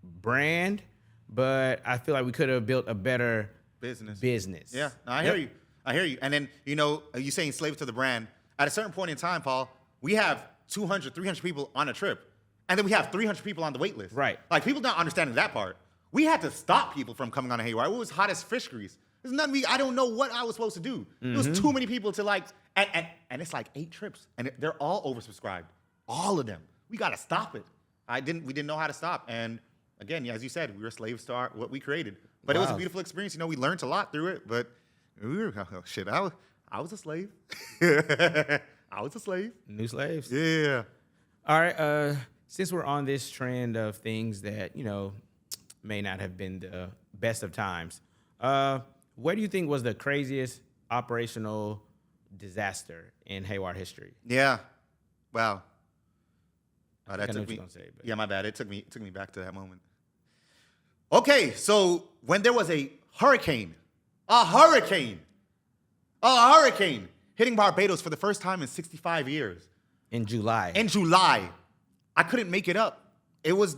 Speaker 2: brand, but I feel like we could have built a better business.
Speaker 1: Yeah, no, I hear you. And then, you saying slave to the brand. At a certain point in time, Paul, we have 200, 300 people on a trip. And then we have 300 people on the wait list.
Speaker 2: Right.
Speaker 1: Like, people not understanding that part. We had to stop people from coming on a haywire. It was hot as fish grease. There's nothing I don't know what I was supposed to do. It was too many people to and it's like 8 trips. And they're all oversubscribed. All of them. We got to stop it. We didn't know how to stop. And again, as you said, we were slaves to what we created. But It was a beautiful experience. We learned a lot through it. But we were, I was a slave. I was a slave.
Speaker 2: New slaves.
Speaker 1: Yeah.
Speaker 2: All right. Since we're on this trend of things that, may not have been the best of times, what do you think was the craziest operational disaster in Haywire history?
Speaker 1: Yeah. Wow.
Speaker 2: I know what you're gonna say, but.
Speaker 1: Yeah, my bad. It took me back to that moment. Okay, so when there was a hurricane hitting Barbados for the first time in 65 years.
Speaker 2: In July.
Speaker 1: I couldn't make it up. It was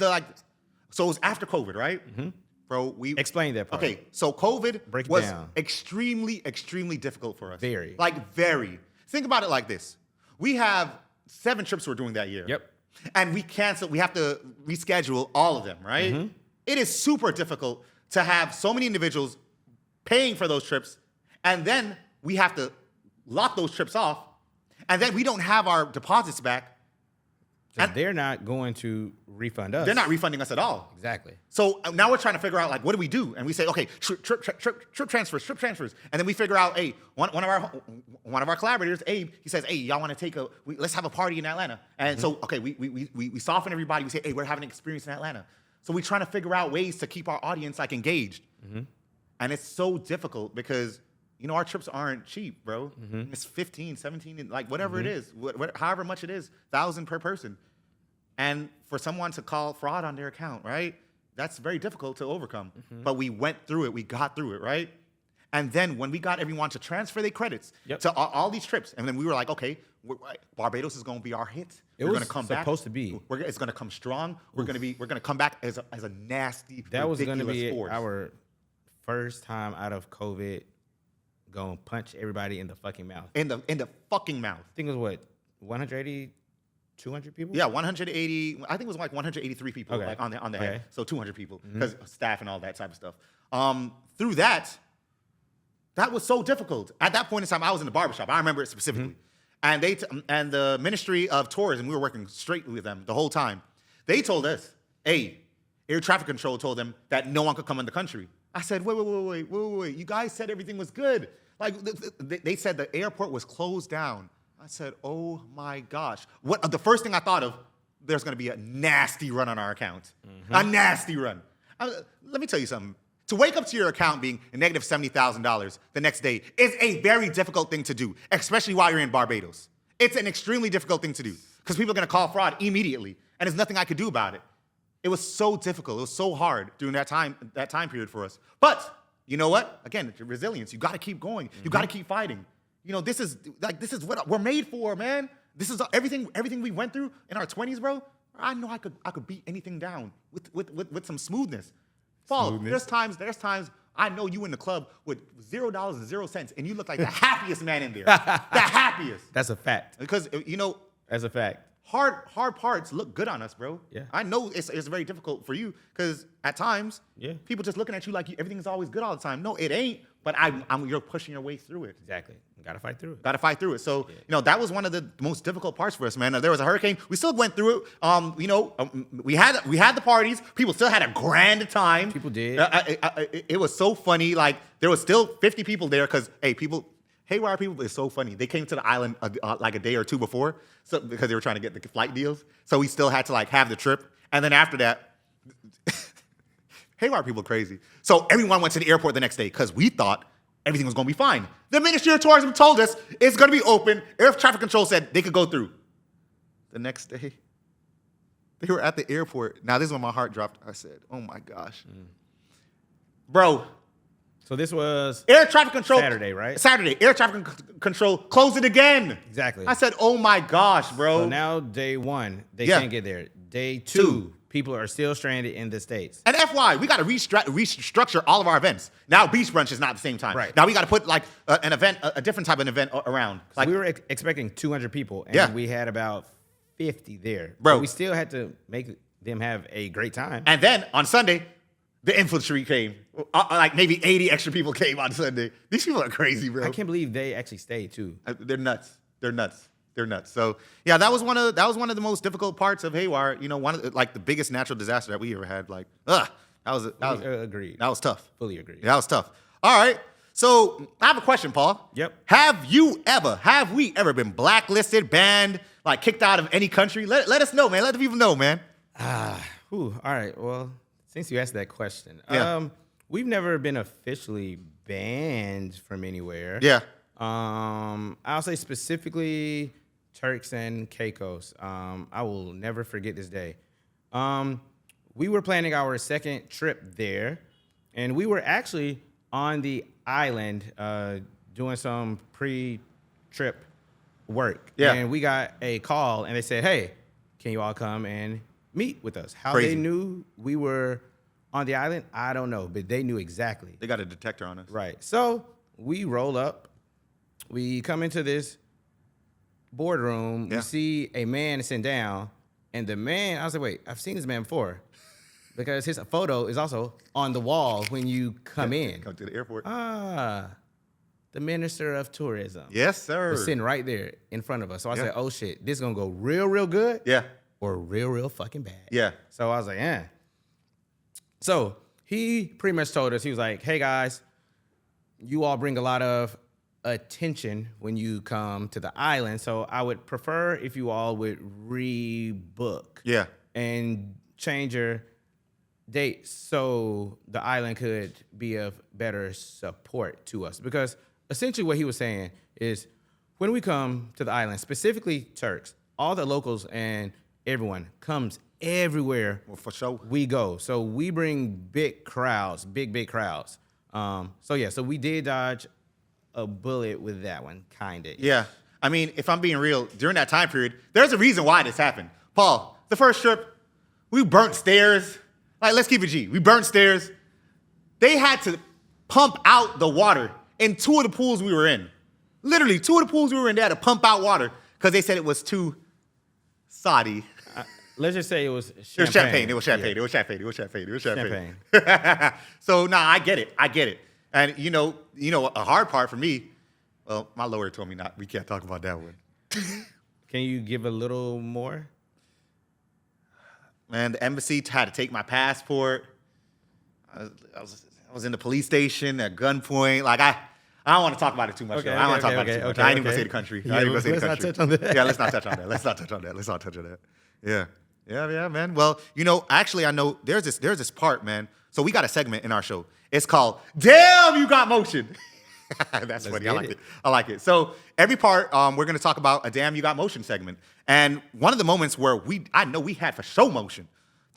Speaker 1: so it was after COVID, right?
Speaker 2: Mm-hmm.
Speaker 1: Bro,
Speaker 2: Explain that part.
Speaker 1: Okay, so COVID
Speaker 2: Break it
Speaker 1: was
Speaker 2: down.
Speaker 1: extremely, extremely difficult for us.
Speaker 2: Very.
Speaker 1: Very. Think about it like this. We have 7 trips we're doing that year.
Speaker 2: Yep.
Speaker 1: And we have to reschedule all of them, right?
Speaker 2: Mm-hmm.
Speaker 1: It is super difficult to have so many individuals paying for those trips, and then we have to lock those trips off, and then we don't have our deposits back.
Speaker 2: And they're not going to refund us.
Speaker 1: They're not refunding us at all.
Speaker 2: Exactly.
Speaker 1: So now we're trying to figure out, what do we do? And we say, okay, trip transfers. And then we figure out, hey, one of our collaborators, Abe, he says, hey, y'all want to let's have a party in Atlanta. And so, okay, we soften everybody. We say, hey, we're having an experience in Atlanta. So we're trying to figure out ways to keep our audience engaged. Mm-hmm. And it's so difficult because, our trips aren't cheap, bro. Mm-hmm. It's 15, 17, whatever it is, however much it is, 1,000 per person. And for someone to call fraud on their account, right? That's very difficult to overcome. Mm-hmm. But we went through it. We got through it, right? And then when we got everyone to transfer their credits to all these trips, and then we were like, okay, Barbados is going to be our hit. We're going to come back.
Speaker 2: Supposed to be.
Speaker 1: It's going to come strong. We're going to come back as a nasty,
Speaker 2: that was
Speaker 1: going to
Speaker 2: be
Speaker 1: force.
Speaker 2: Our first time out of COVID. Going to punch everybody in the fucking mouth.
Speaker 1: In the fucking mouth.
Speaker 2: I think it was 180, 200 people?
Speaker 1: Yeah, 180. I think it was 183 people on the head. So 200 people because staff and all that type of stuff. Through that was so difficult. At that point in time, I was in the barbershop. I remember it specifically. And and the Ministry of Tourism, we were working straight with them the whole time. They told us, hey, air traffic control told them that no one could come in the country. I said, wait. You guys said everything was good. They said the airport was closed down. I said, oh my gosh. The first thing I thought of, there's going to be a nasty run on our account. Mm-hmm. A nasty run. Let me tell you something. To wake up to your account being a negative $70,000 the next day is a very difficult thing to do, especially while you're in Barbados. It's an extremely difficult thing to do because people are going to call fraud immediately, and there's nothing I could do about it. It was so difficult. It was so hard during that time period for us. But you know what? Again, it's your resilience. You got to keep going. You got to keep fighting. You know, this is what we're made for, man. This is everything we went through in our 20s, bro. I know I could beat anything down with some smoothness. Paul, there's times I know you in the club with $0.00, and you look like the happiest man in there. The happiest.
Speaker 2: That's a fact.
Speaker 1: Because you know,
Speaker 2: That's a fact.
Speaker 1: hard parts look good on us, bro.
Speaker 2: Yeah.
Speaker 1: I know it's very difficult for you because at times, people just looking at you like everything's always good all the time. No, it ain't. But you're pushing your way through it.
Speaker 2: Exactly. You gotta fight through it.
Speaker 1: Got to fight through it. So you know that was one of the most difficult parts for us, man. There was a hurricane. We still went through it. We had the parties. People still had a grand time.
Speaker 2: People did.
Speaker 1: It was so funny. Like there was still 50 people there because Haywire people is so funny. They came to the island like a day or two before, so because they were trying to get the flight deals. So we still had to like have the trip, and then after that, Haywire people are crazy. So everyone went to the airport the next day because we thought everything was going to be fine. The Ministry of Tourism told us it's going to be open. Air traffic control said they could go through. The next day, they were at the airport. Now this is when my heart dropped. I said, "Oh my gosh, bro."
Speaker 2: So this was
Speaker 1: Air traffic control.
Speaker 2: Saturday, right?
Speaker 1: Saturday. Air traffic control closed it again.
Speaker 2: Exactly.
Speaker 1: I said, oh my gosh, bro.
Speaker 2: So now day one, they can't get there. Day two, people are still stranded in the States.
Speaker 1: And FY, we got to restructure all of our events. Now Beach Brunch is not the same time.
Speaker 2: Right.
Speaker 1: Now we got to put like an event, a different type of event around.
Speaker 2: So
Speaker 1: Like
Speaker 2: we were expecting 200 people, and we had about 50 there.
Speaker 1: Bro.
Speaker 2: But we still had to make them have a great time.
Speaker 1: And then on Sunday, the infantry came. Like maybe 80 extra people came on Sunday. These people are crazy, bro.
Speaker 2: I can't believe they actually stayed too.
Speaker 1: They're nuts. They're nuts. They're nuts. So yeah, that was one of the most difficult parts of Haywire. You know, one of the biggest natural disaster that we ever had. Like, that was
Speaker 2: agreed.
Speaker 1: That was tough.
Speaker 2: Fully agreed.
Speaker 1: That was tough. All right. So I have a question, Paul.
Speaker 2: Yep.
Speaker 1: Have we ever been blacklisted, banned, like kicked out of any country? Let us know, man. Let the people know, man.
Speaker 2: All right. Well, since you asked that question,
Speaker 1: Yeah.
Speaker 2: we've never been officially banned from anywhere.
Speaker 1: Yeah.
Speaker 2: I'll say specifically Turks and Caicos. I will never forget this day. We were planning our second trip there, and we were actually on the island doing some pre-trip work.
Speaker 1: Yeah.
Speaker 2: And we got a call, and they said, hey, can you all come and meet with us? How
Speaker 1: Crazy.
Speaker 2: they knew we were on the island, I don't know, but they knew exactly.
Speaker 1: They got a detector on us.
Speaker 2: Right. So we roll up. We come into this boardroom.
Speaker 1: Yeah.
Speaker 2: We see a man sitting down, and the man, I was like, wait, I've seen this man before, because his photo is also on the wall when you come in.
Speaker 1: Come to the airport.
Speaker 2: The Minister of Tourism.
Speaker 1: Yes, sir.
Speaker 2: Was sitting right there in front of us. So I
Speaker 1: Yeah.
Speaker 2: said, oh shit, this is gonna go real, real good.
Speaker 1: Yeah.
Speaker 2: Or real, real fucking bad.
Speaker 1: Yeah.
Speaker 2: So I was like, eh. So he pretty much told us, he was like, hey guys, you all bring a lot of attention when you come to the island. So I would prefer if you all would rebook.
Speaker 1: Yeah.
Speaker 2: And change your date so the island could be of better support to us. Because essentially what he was saying is when we come to the island, specifically Turks, all the locals and everyone comes everywhere.
Speaker 1: Well, for sure.
Speaker 2: We go. So we bring big crowds, big crowds. So we did dodge a bullet with that one, kind of.
Speaker 1: Yeah. I mean, if I'm being real, during that time period, there's a reason why this happened. Paul, the first trip, we burnt stairs. Like, let's keep it G. We burnt stairs. They had to pump out the water in two of the pools we were in. Literally, two of the pools we were in, they had to pump out water because they said it was too soddy.
Speaker 2: Let's just say it was champagne.
Speaker 1: It was champagne. It was champagne.
Speaker 2: Yeah.
Speaker 1: It was champagne. It was champagne. It was champagne.
Speaker 2: Champagne.
Speaker 1: So, I get it. And, you know, a hard part for me, well, my lawyer told me we can't talk about that one.
Speaker 2: Can you give a little more?
Speaker 1: Man, the embassy had to take my passport. I was in the police station at gunpoint. Like, I don't want to talk about it too much.
Speaker 2: Okay,
Speaker 1: though. I don't want to talk about it too much. I ain't even going to say the country. I ain't even going to say the
Speaker 2: let's
Speaker 1: country.
Speaker 2: not touch on that.
Speaker 1: Yeah, let's not touch on that. Let's not touch on that. Let's not touch on that. Yeah. Yeah, man. Well, actually, I know there's this part, man. So we got a segment in our show. It's called "Damn, You Got Motion." That's funny. I like it. So every part, we're going to talk about a "Damn, You Got Motion" segment. And one of the moments where I know we had for show motion.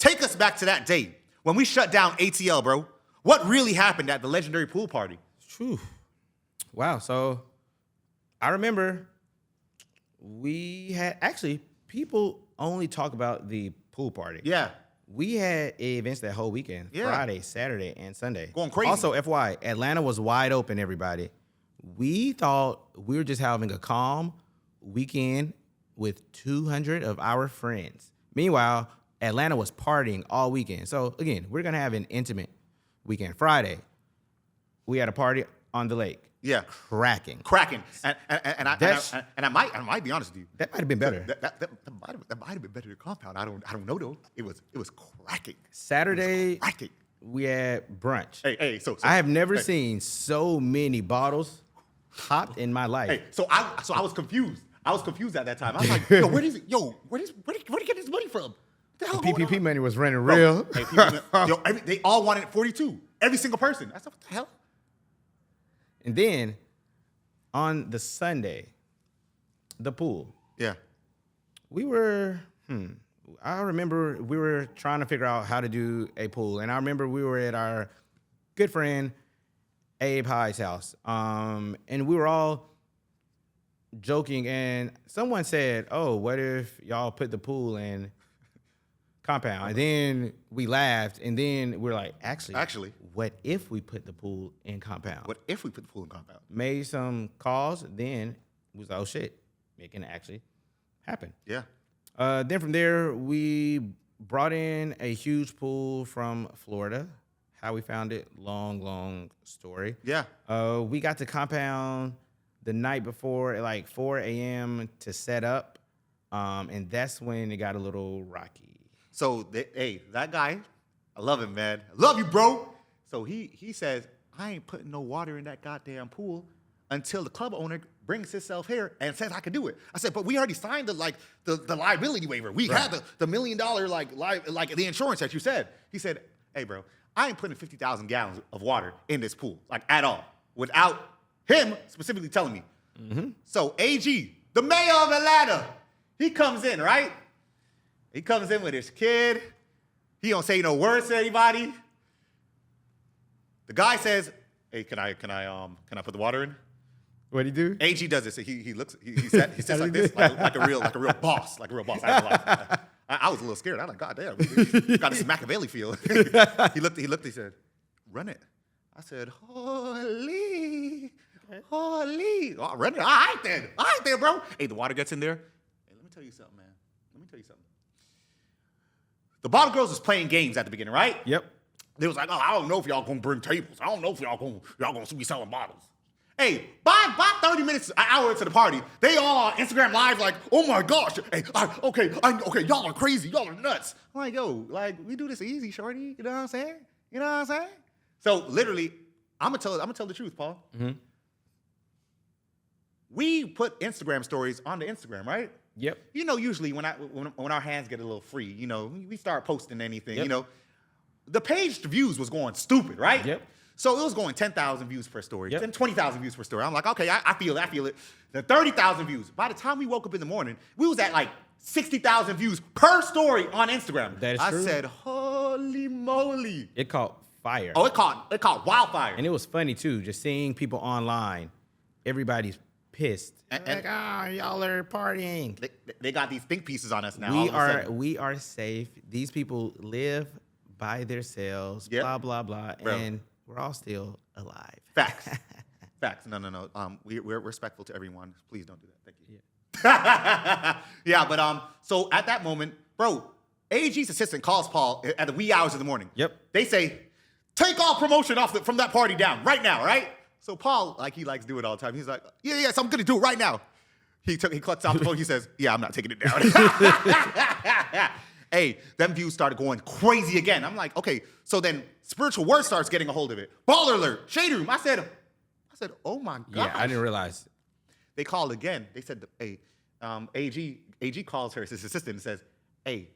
Speaker 1: Take us back to that day when we shut down ATL, bro. What really happened at the legendary pool party?
Speaker 2: Whew. Wow. So I remember we had actually people only talk about the pool party.
Speaker 1: Yeah.
Speaker 2: We had events that whole weekend,
Speaker 1: Yeah.
Speaker 2: Friday, Saturday, and Sunday.
Speaker 1: Going crazy.
Speaker 2: Also, FY, Atlanta was wide open, everybody. We thought we were just having a calm weekend with 200 of our friends. Meanwhile, Atlanta was partying all weekend. So, again, we're going to have an intimate weekend. Friday, we had a party on the lake.
Speaker 1: Yeah.
Speaker 2: Cracking.
Speaker 1: And I might be honest with you.
Speaker 2: That might have been better.
Speaker 1: That might have been better than Compound. I don't know though. It was cracking.
Speaker 2: Saturday,
Speaker 1: It was cracking.
Speaker 2: we had brunch.
Speaker 1: Hey, so
Speaker 2: I have never
Speaker 1: hey.
Speaker 2: seen so many bottles popped in my life.
Speaker 1: Hey, so I was confused. I was confused at that time. I was like, yo, where did he get this money from? What the hell going
Speaker 2: PPP
Speaker 1: on?
Speaker 2: money was running
Speaker 1: Bro,
Speaker 2: real.
Speaker 1: hey, they all wanted 42. Every single person. I said, what the hell?
Speaker 2: And then on the Sunday, the pool,
Speaker 1: Yeah.
Speaker 2: we were, I remember we were trying to figure out how to do a pool. And I remember we were at our good friend Abe High's house. And we were all joking. And someone said, oh, what if y'all put the pool in Compound? And then we laughed. And then we're like, actually, what if we put the pool in Compound?
Speaker 1: What if we put the pool in Compound?
Speaker 2: Made some calls, then was like, oh shit, it can actually happen.
Speaker 1: Yeah.
Speaker 2: Then from there, we brought in a huge pool from Florida. How we found it, long story.
Speaker 1: Yeah.
Speaker 2: We got to Compound the night before at like 4 a.m. to set up, and that's when it got a little rocky.
Speaker 1: So, that guy, I love him, man. I love you, bro. So he says, I ain't putting no water in that goddamn pool until the club owner brings himself here and says I can do it. I said, but we already signed the liability waiver. We had the $1 million like the insurance that you said. He said, hey, bro, I ain't putting 50,000 gallons of water in this pool, like at all, without him specifically telling me. Mm-hmm. So AG, the mayor of Atlanta, he comes in, right? He comes in with his kid. He don't say no words to anybody. The guy says, "Hey, can I put the water in?"
Speaker 2: What'd he do?
Speaker 1: AG does this. He sits like this, like a real boss, I ain't gonna lie. I was a little scared. I was like, God damn, got this Machiavelli feel. He looked. He said, "Run it." I said, "Holy, holy, oh, run it." All right then, bro. Hey, the water gets in there. Hey, let me tell you something, man. The bottle girls was playing games at the beginning, right?
Speaker 2: Yep.
Speaker 1: They was like, oh, I don't know if y'all gonna bring tables. I don't know if y'all gonna be selling bottles. Hey, by 30 minutes, an hour into the party, they all on Instagram Live like, oh my gosh, hey, okay, y'all are crazy, y'all are nuts. I'm like, yo, like, we do this easy, shorty, you know what I'm saying? So literally, I'm gonna tell the truth, Paul. Mm-hmm. We put Instagram stories onto Instagram, right?
Speaker 2: Yep.
Speaker 1: You know, usually when our hands get a little free, you know, we start posting anything,
Speaker 2: yep.
Speaker 1: You know. The page views was going stupid, right?
Speaker 2: Yep.
Speaker 1: So it was going 10,000 views per story,
Speaker 2: yep.
Speaker 1: then 20,000 views per story. I'm like, okay, I feel it. Then 30,000 views. By the time we woke up in the morning, we was at like 60,000 views per story on Instagram.
Speaker 2: That is true.
Speaker 1: I said, holy moly.
Speaker 2: It caught fire.
Speaker 1: Oh, it caught wildfire.
Speaker 2: And it was funny too, just seeing people online. Everybody's pissed.
Speaker 1: And
Speaker 2: like, y'all are partying.
Speaker 1: They got these think pieces on us now.
Speaker 2: We are safe. These people live by themselves,
Speaker 1: yep.
Speaker 2: blah, blah, blah.
Speaker 1: Bro.
Speaker 2: And we're all still alive.
Speaker 1: Facts. Facts. No. We're respectful to everyone. Please don't do that. Thank you. Yeah, but so at that moment, bro, AG's assistant calls Paul at the wee hours of the morning.
Speaker 2: Yep.
Speaker 1: They say, take all promotion off from that party down right now, right? So Paul, like he likes to do it all the time. He's like, yeah, so I'm gonna do it right now. He clucks out the phone. He says, yeah, I'm not taking it down. Hey, them views started going crazy again. I'm like, okay, so then Spiritual Word starts getting a hold of it. Baller Alert, Shade Room. I said, oh my God.
Speaker 2: Yeah, I didn't realize.
Speaker 1: They called again. They said, hey, AG calls her, his assistant, and says, hey,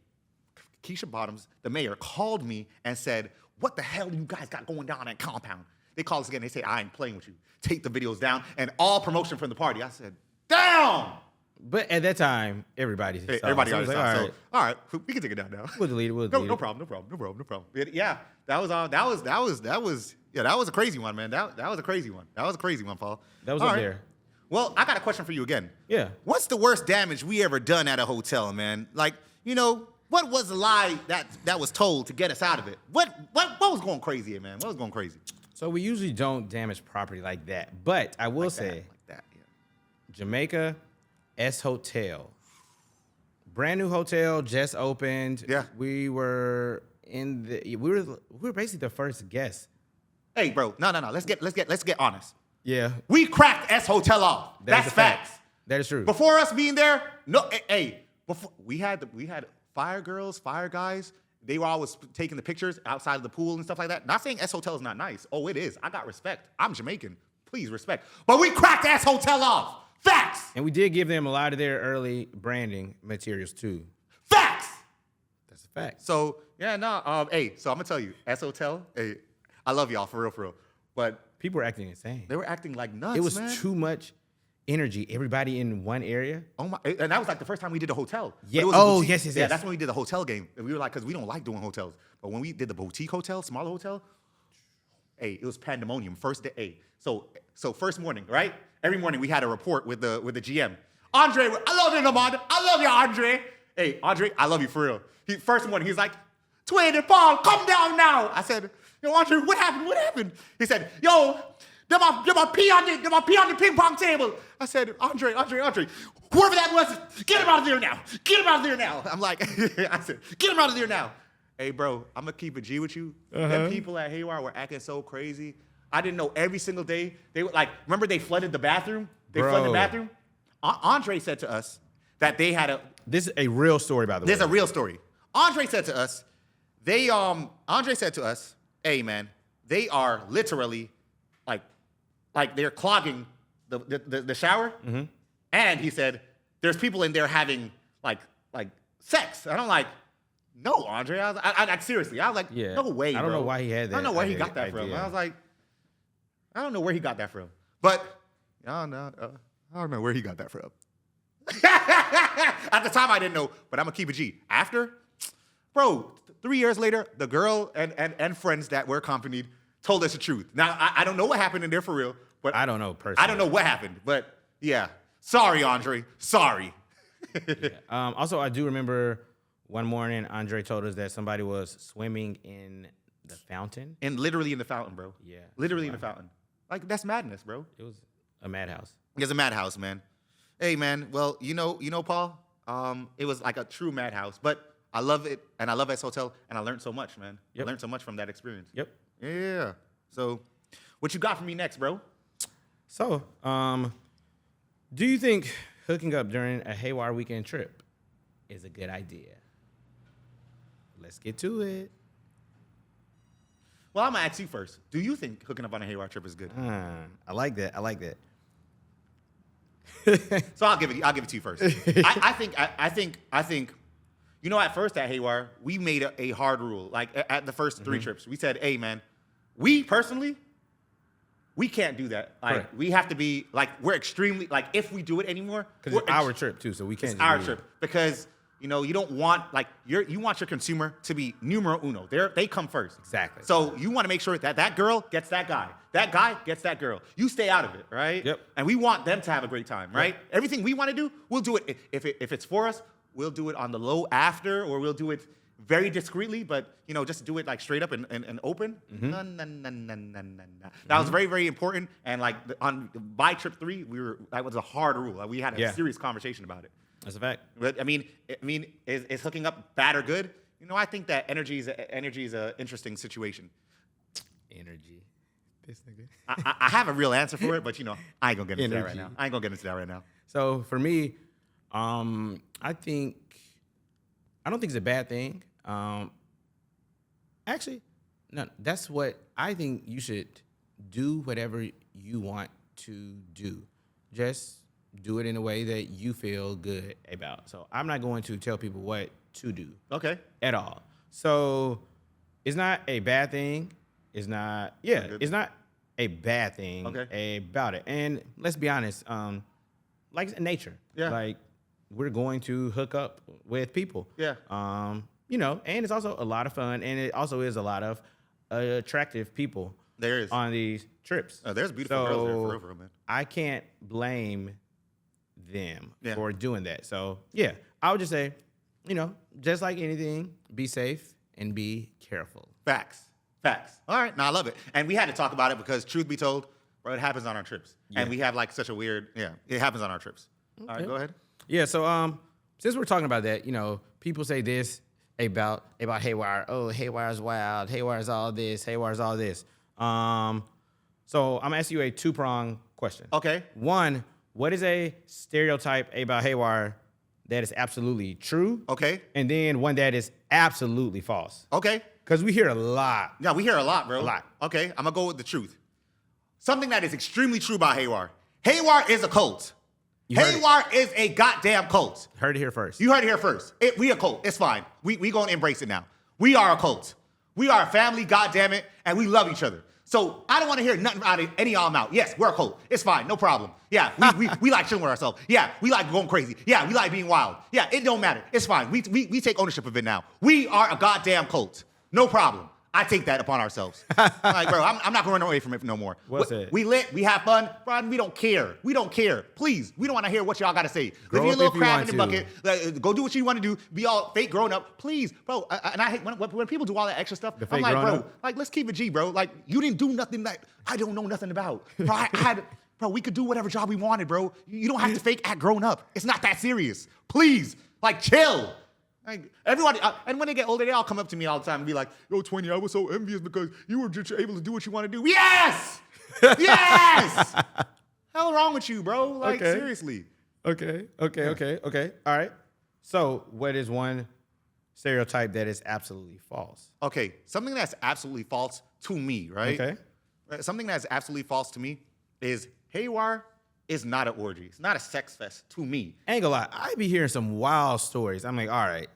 Speaker 1: Keisha Bottoms, the mayor, called me and said, what the hell do you guys got going down at Compound? They call us again. They say, I ain't playing with you. Take the videos down and all promotion from the party. I said, damn.
Speaker 2: But at that time, everybody saw it.
Speaker 1: Everybody
Speaker 2: So it
Speaker 1: already
Speaker 2: was
Speaker 1: saw.
Speaker 2: like,
Speaker 1: So all right, we can take it down now.
Speaker 2: we'll delete it. We'll
Speaker 1: No,
Speaker 2: delete
Speaker 1: no
Speaker 2: it.
Speaker 1: problem. Yeah, that was that was a crazy one, man. That was a crazy one. That was a crazy one, Paul.
Speaker 2: That was
Speaker 1: All
Speaker 2: up
Speaker 1: right.
Speaker 2: there.
Speaker 1: Well, I got a question for you again.
Speaker 2: Yeah.
Speaker 1: What's the worst damage we ever done at a hotel, man? Like, what was the lie that was told to get us out of it? What was going crazy here, man? What was going crazy?
Speaker 2: So we usually don't damage property like that. But I will say,
Speaker 1: Like that, yeah.
Speaker 2: Jamaica S Hotel. Brand new hotel, just opened.
Speaker 1: Yeah.
Speaker 2: We were we were basically the first guests.
Speaker 1: Hey, bro, no. Let's get honest.
Speaker 2: Yeah.
Speaker 1: We cracked S Hotel off. That's
Speaker 2: a
Speaker 1: facts.
Speaker 2: That is true.
Speaker 1: Before us being there, before we had fire girls, fire guys. They were always taking the pictures outside of the pool and stuff like that. Not saying S Hotel is not nice. Oh, it is. I got respect. I'm Jamaican. Please respect. But we cracked S Hotel off. Facts.
Speaker 2: And we did give them a lot of their early branding materials too.
Speaker 1: Facts.
Speaker 2: That's a fact.
Speaker 1: So yeah, no. So I'm gonna tell you, S Hotel. Hey, I love y'all for real. But
Speaker 2: People were acting insane.
Speaker 1: they were acting like nuts.
Speaker 2: It was
Speaker 1: man.
Speaker 2: too much energy. Everybody in one area.
Speaker 1: Oh my! And that was like the first time we did a hotel. But
Speaker 2: Yeah.
Speaker 1: it was a
Speaker 2: Oh,
Speaker 1: boutique.
Speaker 2: yes.
Speaker 1: Yeah, that's when we did the hotel game. And we were like, because we don't like doing hotels. But when we did the boutique hotel, smaller hotel, it was pandemonium. First day. So first morning, right? Every morning we had a report with the GM. Andre, I love you, Lamont. I love you, Andre. Hey, Andre, I love you for real. First morning, he's like, Twin and Paul, come down now. I said, yo, Andre, what happened? What happened? He said, yo, they're my pee on the ping pong table. I said, Andre, whoever that was, get him out of there now. Get him out of there now. I'm like, I said, get him out of there now. Hey, bro, I'm gonna keep it G with you. Them people at Haywire were acting so crazy. I didn't know every single day. They were like, remember they flooded the bathroom? Flooded the bathroom. Andre said to us that they had
Speaker 2: This is a real story, by the way.
Speaker 1: There's a real story. Andre said to us, hey man, they are literally like they're clogging the shower. Mm-hmm. And he said, there's people in there having like sex. And I'm like, no, Andre. I seriously, I was like,
Speaker 2: Yeah.
Speaker 1: no way,
Speaker 2: I don't
Speaker 1: bro.
Speaker 2: know why he had that
Speaker 1: I don't know where he
Speaker 2: idea.
Speaker 1: got that from. I was like, I don't know where he got that from. But I don't know where he got that from. At the time, I didn't know, but I'm gonna keep it G. After, bro, 3 years later, the girl and friends that were accompanied told us the truth. Now, I don't know what happened in there for real, but
Speaker 2: I don't know personally.
Speaker 1: I don't know what happened, but yeah. Sorry, Andre. Sorry.
Speaker 2: Yeah. Also, I do remember one morning Andre told us that somebody was swimming in the fountain.
Speaker 1: And literally in the fountain, bro.
Speaker 2: Yeah.
Speaker 1: Literally in the fountain. Like, that's madness, bro.
Speaker 2: It was a madhouse.
Speaker 1: It's a madhouse, man. Hey, man. Well, you know, Paul. It was like a true madhouse, but I love it, and I love S Hotel, and I learned so much, man.
Speaker 2: Yep.
Speaker 1: I learned so much from that experience.
Speaker 2: Yep.
Speaker 1: Yeah. So, what you got for me next, bro?
Speaker 2: So, do you think hooking up during a Haywire weekend trip is a good idea? Let's get to it.
Speaker 1: Well, I'm gonna ask you first. Do you think hooking up on a Haywire trip is good?
Speaker 2: I like that. I like that.
Speaker 1: So I'll give it to you first. I think. You know, at first at Haywire, we made a hard rule. Like at the first 3 trips, we said, "Hey, man, we personally, we can't do that. Like
Speaker 2: Correct.
Speaker 1: we have to be like we're extremely like if we do it anymore,
Speaker 2: Because it's our trip too, so we can't.
Speaker 1: it's
Speaker 2: just
Speaker 1: our
Speaker 2: do it.
Speaker 1: trip because you know you don't want like you want your consumer to be numero uno. They come first.
Speaker 2: Exactly.
Speaker 1: So you want to make sure that girl gets that guy gets that girl. You stay out of it, right?
Speaker 2: Yep.
Speaker 1: And we want them to have a great time, right?
Speaker 2: Yep.
Speaker 1: Everything we want to do, we'll do it. If it's for us, we'll do it on the low after, or we'll do it very discreetly, but you know, just do it like straight up and open.
Speaker 2: Mm-hmm.
Speaker 1: No. That was very, very important. And like by trip 3, that was a hard rule. Like, we had a serious conversation about it.
Speaker 2: That's a fact.
Speaker 1: But I mean, is hooking up bad or good? You know, I think that energy is an interesting situation.
Speaker 2: Energy. This nigga.
Speaker 1: I have a real answer for it, but you know, I ain't gonna get into that right
Speaker 2: Energy.
Speaker 1: now. I ain't gonna get into that right now.
Speaker 2: So for me, I don't think it's a bad thing. Actually, no, that's what I think. You should do whatever you want to do. Just do it in a way that you feel good about. So I'm not going to tell people what to do.
Speaker 1: Okay.
Speaker 2: At all. So it's not a bad thing. It's not. Yeah,
Speaker 1: Good.
Speaker 2: it's not a bad thing
Speaker 1: Okay.
Speaker 2: about it. And let's be honest. like nature.
Speaker 1: Yeah.
Speaker 2: Like we're going to hook up with people.
Speaker 1: Yeah.
Speaker 2: You know, and it's also a lot of fun, and it also is a lot of attractive people.
Speaker 1: There is.
Speaker 2: On these trips.
Speaker 1: There's beautiful girls there for real, man.
Speaker 2: I can't blame them
Speaker 1: Yeah.
Speaker 2: for doing that. So yeah, I would just say, you know, just like anything, be safe and be careful.
Speaker 1: Facts. All right. No, I love it. And we had to talk about it because truth be told, bro, it happens on our trips.
Speaker 2: Yeah.
Speaker 1: And we have like such a weird, it happens on our trips.
Speaker 2: Okay.
Speaker 1: All right, go ahead.
Speaker 2: Yeah, so since we're talking about that, you know, people say this about Haywire. Oh, Haywire's wild. Haywire's all this. Haywire's all this. So I'm gonna ask you a two-pronged question.
Speaker 1: Okay.
Speaker 2: One, what is a stereotype about Haywire that is absolutely true?
Speaker 1: Okay.
Speaker 2: And then one that is absolutely false.
Speaker 1: Okay.
Speaker 2: Because we hear a lot.
Speaker 1: Yeah, we hear a lot, bro.
Speaker 2: A lot.
Speaker 1: Okay, I'm gonna go with the truth. Something that is extremely true about Haywire. Haywire is a cult.
Speaker 2: You heard
Speaker 1: Haywire is a goddamn cult.
Speaker 2: Heard it here first.
Speaker 1: You heard it here first. We a cult. It's fine. We gonna embrace it now. We are a cult. We are a family, goddammit, and we love each other. So I don't want to hear nothing out of any of y'all out. Yes, we're a cult. It's fine, no problem. Yeah, we like chilling with ourselves. Yeah, we like going crazy. Yeah, we like being wild. Yeah, it don't matter. It's fine. We take ownership of it now. We are a goddamn cult. No problem. I take that upon ourselves. Like, bro, I'm not going away from it no more.
Speaker 2: What's it?
Speaker 1: We lit, we have fun, bro, and we don't care. We don't care. Please, we don't want to hear what y'all got to say.
Speaker 2: Grow
Speaker 1: If you're a
Speaker 2: up
Speaker 1: little
Speaker 2: if you
Speaker 1: crab in the
Speaker 2: want
Speaker 1: bucket, go do what you want to do. Be all fake grown up, please, bro. And I hate when people do all that extra stuff.
Speaker 2: The
Speaker 1: I'm
Speaker 2: fake
Speaker 1: like,
Speaker 2: grown
Speaker 1: bro,
Speaker 2: up?
Speaker 1: like let's keep it G, bro. Like you didn't do nothing that I don't know nothing about, bro. I had, bro. We could do whatever job we wanted, bro. You don't have to fake act grown up. It's not that serious. Please, like chill. Like, everybody, and when they get older, they all come up to me all the time and be like, yo, 20, I was so envious because you were just able to do what you want to do. Yes! Yes! Hell wrong with you, bro? Like,
Speaker 2: Okay.
Speaker 1: seriously.
Speaker 2: Okay. All right. So what is one stereotype that is absolutely false?
Speaker 1: Okay, something that's absolutely false to me, right?
Speaker 2: Okay.
Speaker 1: Something that's absolutely false to me is Haywire is not an orgy. It's not a sex fest to me.
Speaker 2: Ain't gonna lie, I be hearing some wild stories. I'm like, all right,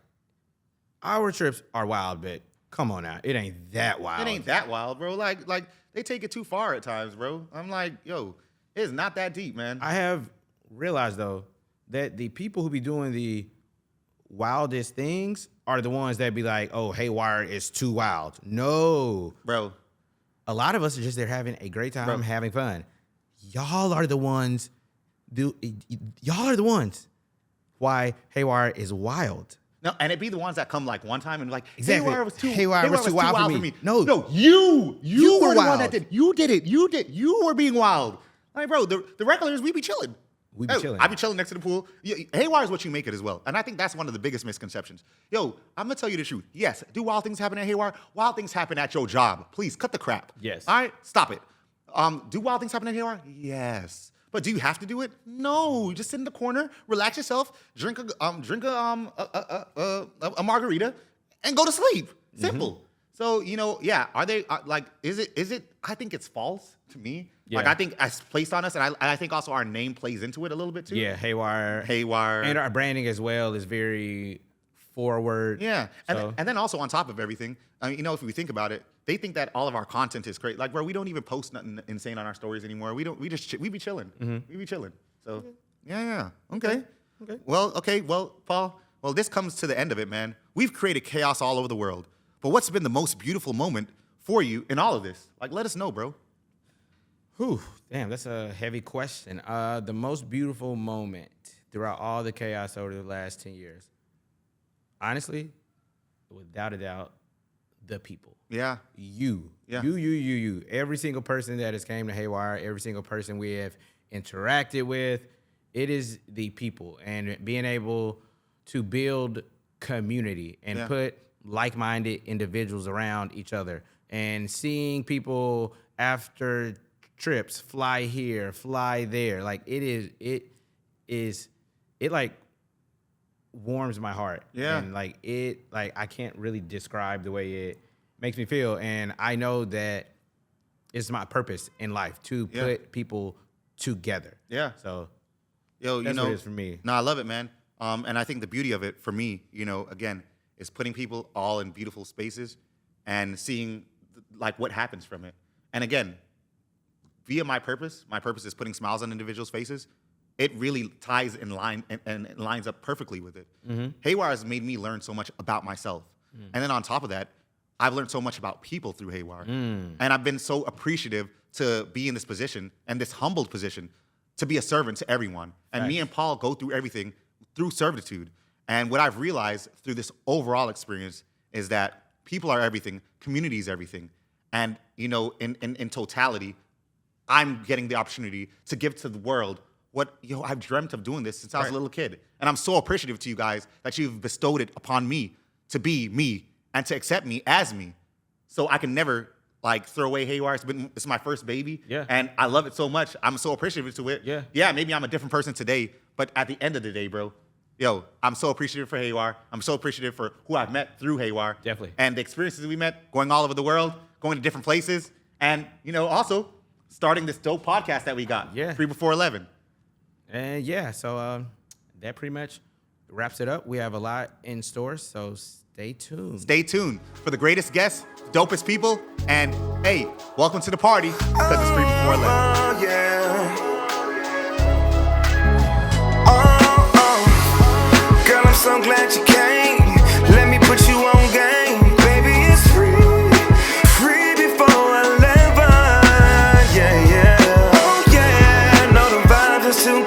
Speaker 2: our trips are wild, but come on now, it ain't that wild.
Speaker 1: It ain't that wild, bro. Like they take it too far at times, bro. I'm like, yo, it's not that deep, man.
Speaker 2: I have realized though that the people who be doing the wildest things are the ones that be like, oh, Haywire is too wild. No,
Speaker 1: Bro,
Speaker 2: a lot of us are just there having a great time,
Speaker 1: Bro.
Speaker 2: having fun. Y'all are the ones. Y'all are the ones. Why Haywire is wild.
Speaker 1: no, and it be the ones that come like one time and like,
Speaker 2: Exactly.
Speaker 1: Haywire was too wild for me.
Speaker 2: No,
Speaker 1: you
Speaker 2: you
Speaker 1: were
Speaker 2: were
Speaker 1: the one
Speaker 2: wild.
Speaker 1: that did. You did it. You were being wild. Like, bro, the regulars, we be chilling.
Speaker 2: We be chilling.
Speaker 1: I be chilling next to the pool. Haywire is what you make it as well. And I think that's one of the biggest misconceptions. Yo, I'm going to tell you the truth. Yes, do wild things happen at Haywire? Wild things happen at your job. Please, cut the crap.
Speaker 2: Yes.
Speaker 1: All right? Stop it. Do wild things happen at Haywire? Yes. But do you have to do it? No. Just sit in the corner, relax yourself, drink a margarita, and go to sleep. Simple. So, yeah, are they, is it, I think it's false to me. Like,
Speaker 2: Yeah.
Speaker 1: I think it's placed on us, and I think also our name plays into it a little bit too.
Speaker 2: Yeah, Haywire.
Speaker 1: Haywire.
Speaker 2: And our branding as well is very forward.
Speaker 1: Yeah,
Speaker 2: So-
Speaker 1: and then also on top of everything, if we think about it, they think that all of our content is great. Like, bro, we don't even post nothing insane on our stories anymore. We don't. We be chilling. We be chilling. So, yeah. Okay. Well, Paul. Well, this comes to the end of it, man. We've created chaos all over the world. But what's been the most beautiful moment for you in all of this? Like, let us know, bro.
Speaker 2: Whew, damn, that's a heavy question. The most beautiful moment throughout all the chaos over the last 10 years. Honestly, without a doubt, the people.
Speaker 1: Yeah.
Speaker 2: You.
Speaker 1: Yeah.
Speaker 2: You. Every single person that has came to Haywire, every single person we have interacted with, it is the people. And being able to build community and
Speaker 1: Yeah.
Speaker 2: put like-minded individuals around each other. And seeing people after trips fly here, fly there. Like, it like warms my heart.
Speaker 1: Yeah.
Speaker 2: And I can't really describe the way it makes me feel. And I know that it's my purpose in life to put people together.
Speaker 1: Yeah.
Speaker 2: So
Speaker 1: Yo,
Speaker 2: that's what it is for me.
Speaker 1: No, I love it, man. And I think the beauty of it for me, again, is putting people all in beautiful spaces and seeing what happens from it. And again, via my purpose is putting smiles on individuals' faces. it really ties in line and it lines up perfectly with it. Haywire has made me learn so much about myself. And then on top of that, I've learned so much about people through Haywire. And I've been so appreciative to be in this position and this humbled position to be a servant to everyone. And me and Paul go through everything through servitude. And what I've realized through this overall experience is that people are everything, community is everything. And, you know, in totality, I'm getting the opportunity to give to the world what, I've dreamt of doing this since I was a little kid. And I'm so appreciative to you guys that you've bestowed it upon me to be me and to accept me as me. So I can never like throw away Haywire. It's my first baby.
Speaker 2: Yeah.
Speaker 1: And I love it so much. I'm so appreciative to it.
Speaker 2: Yeah.
Speaker 1: Yeah, maybe I'm a different person today, but at the end of the day, bro, I'm so appreciative for Haywire. I'm so appreciative for who I've met through Haywire.
Speaker 2: Definitely.
Speaker 1: And the experiences we met, going all over the world, going to different places, and, also starting this dope podcast that we got.
Speaker 2: Yeah.
Speaker 1: 3 Before 11.
Speaker 2: And yeah, so that pretty much wraps it up. We have a lot in store, so stay tuned.
Speaker 1: Stay tuned for the greatest guests, dopest people, and hey, welcome to the party, because it's 3 Before 11.
Speaker 3: Oh, yeah. Girl, I'm so glad you came. Let me put you on game. Baby, it's free. Free before 11. Yeah, yeah. Oh, yeah. No, the vibes are too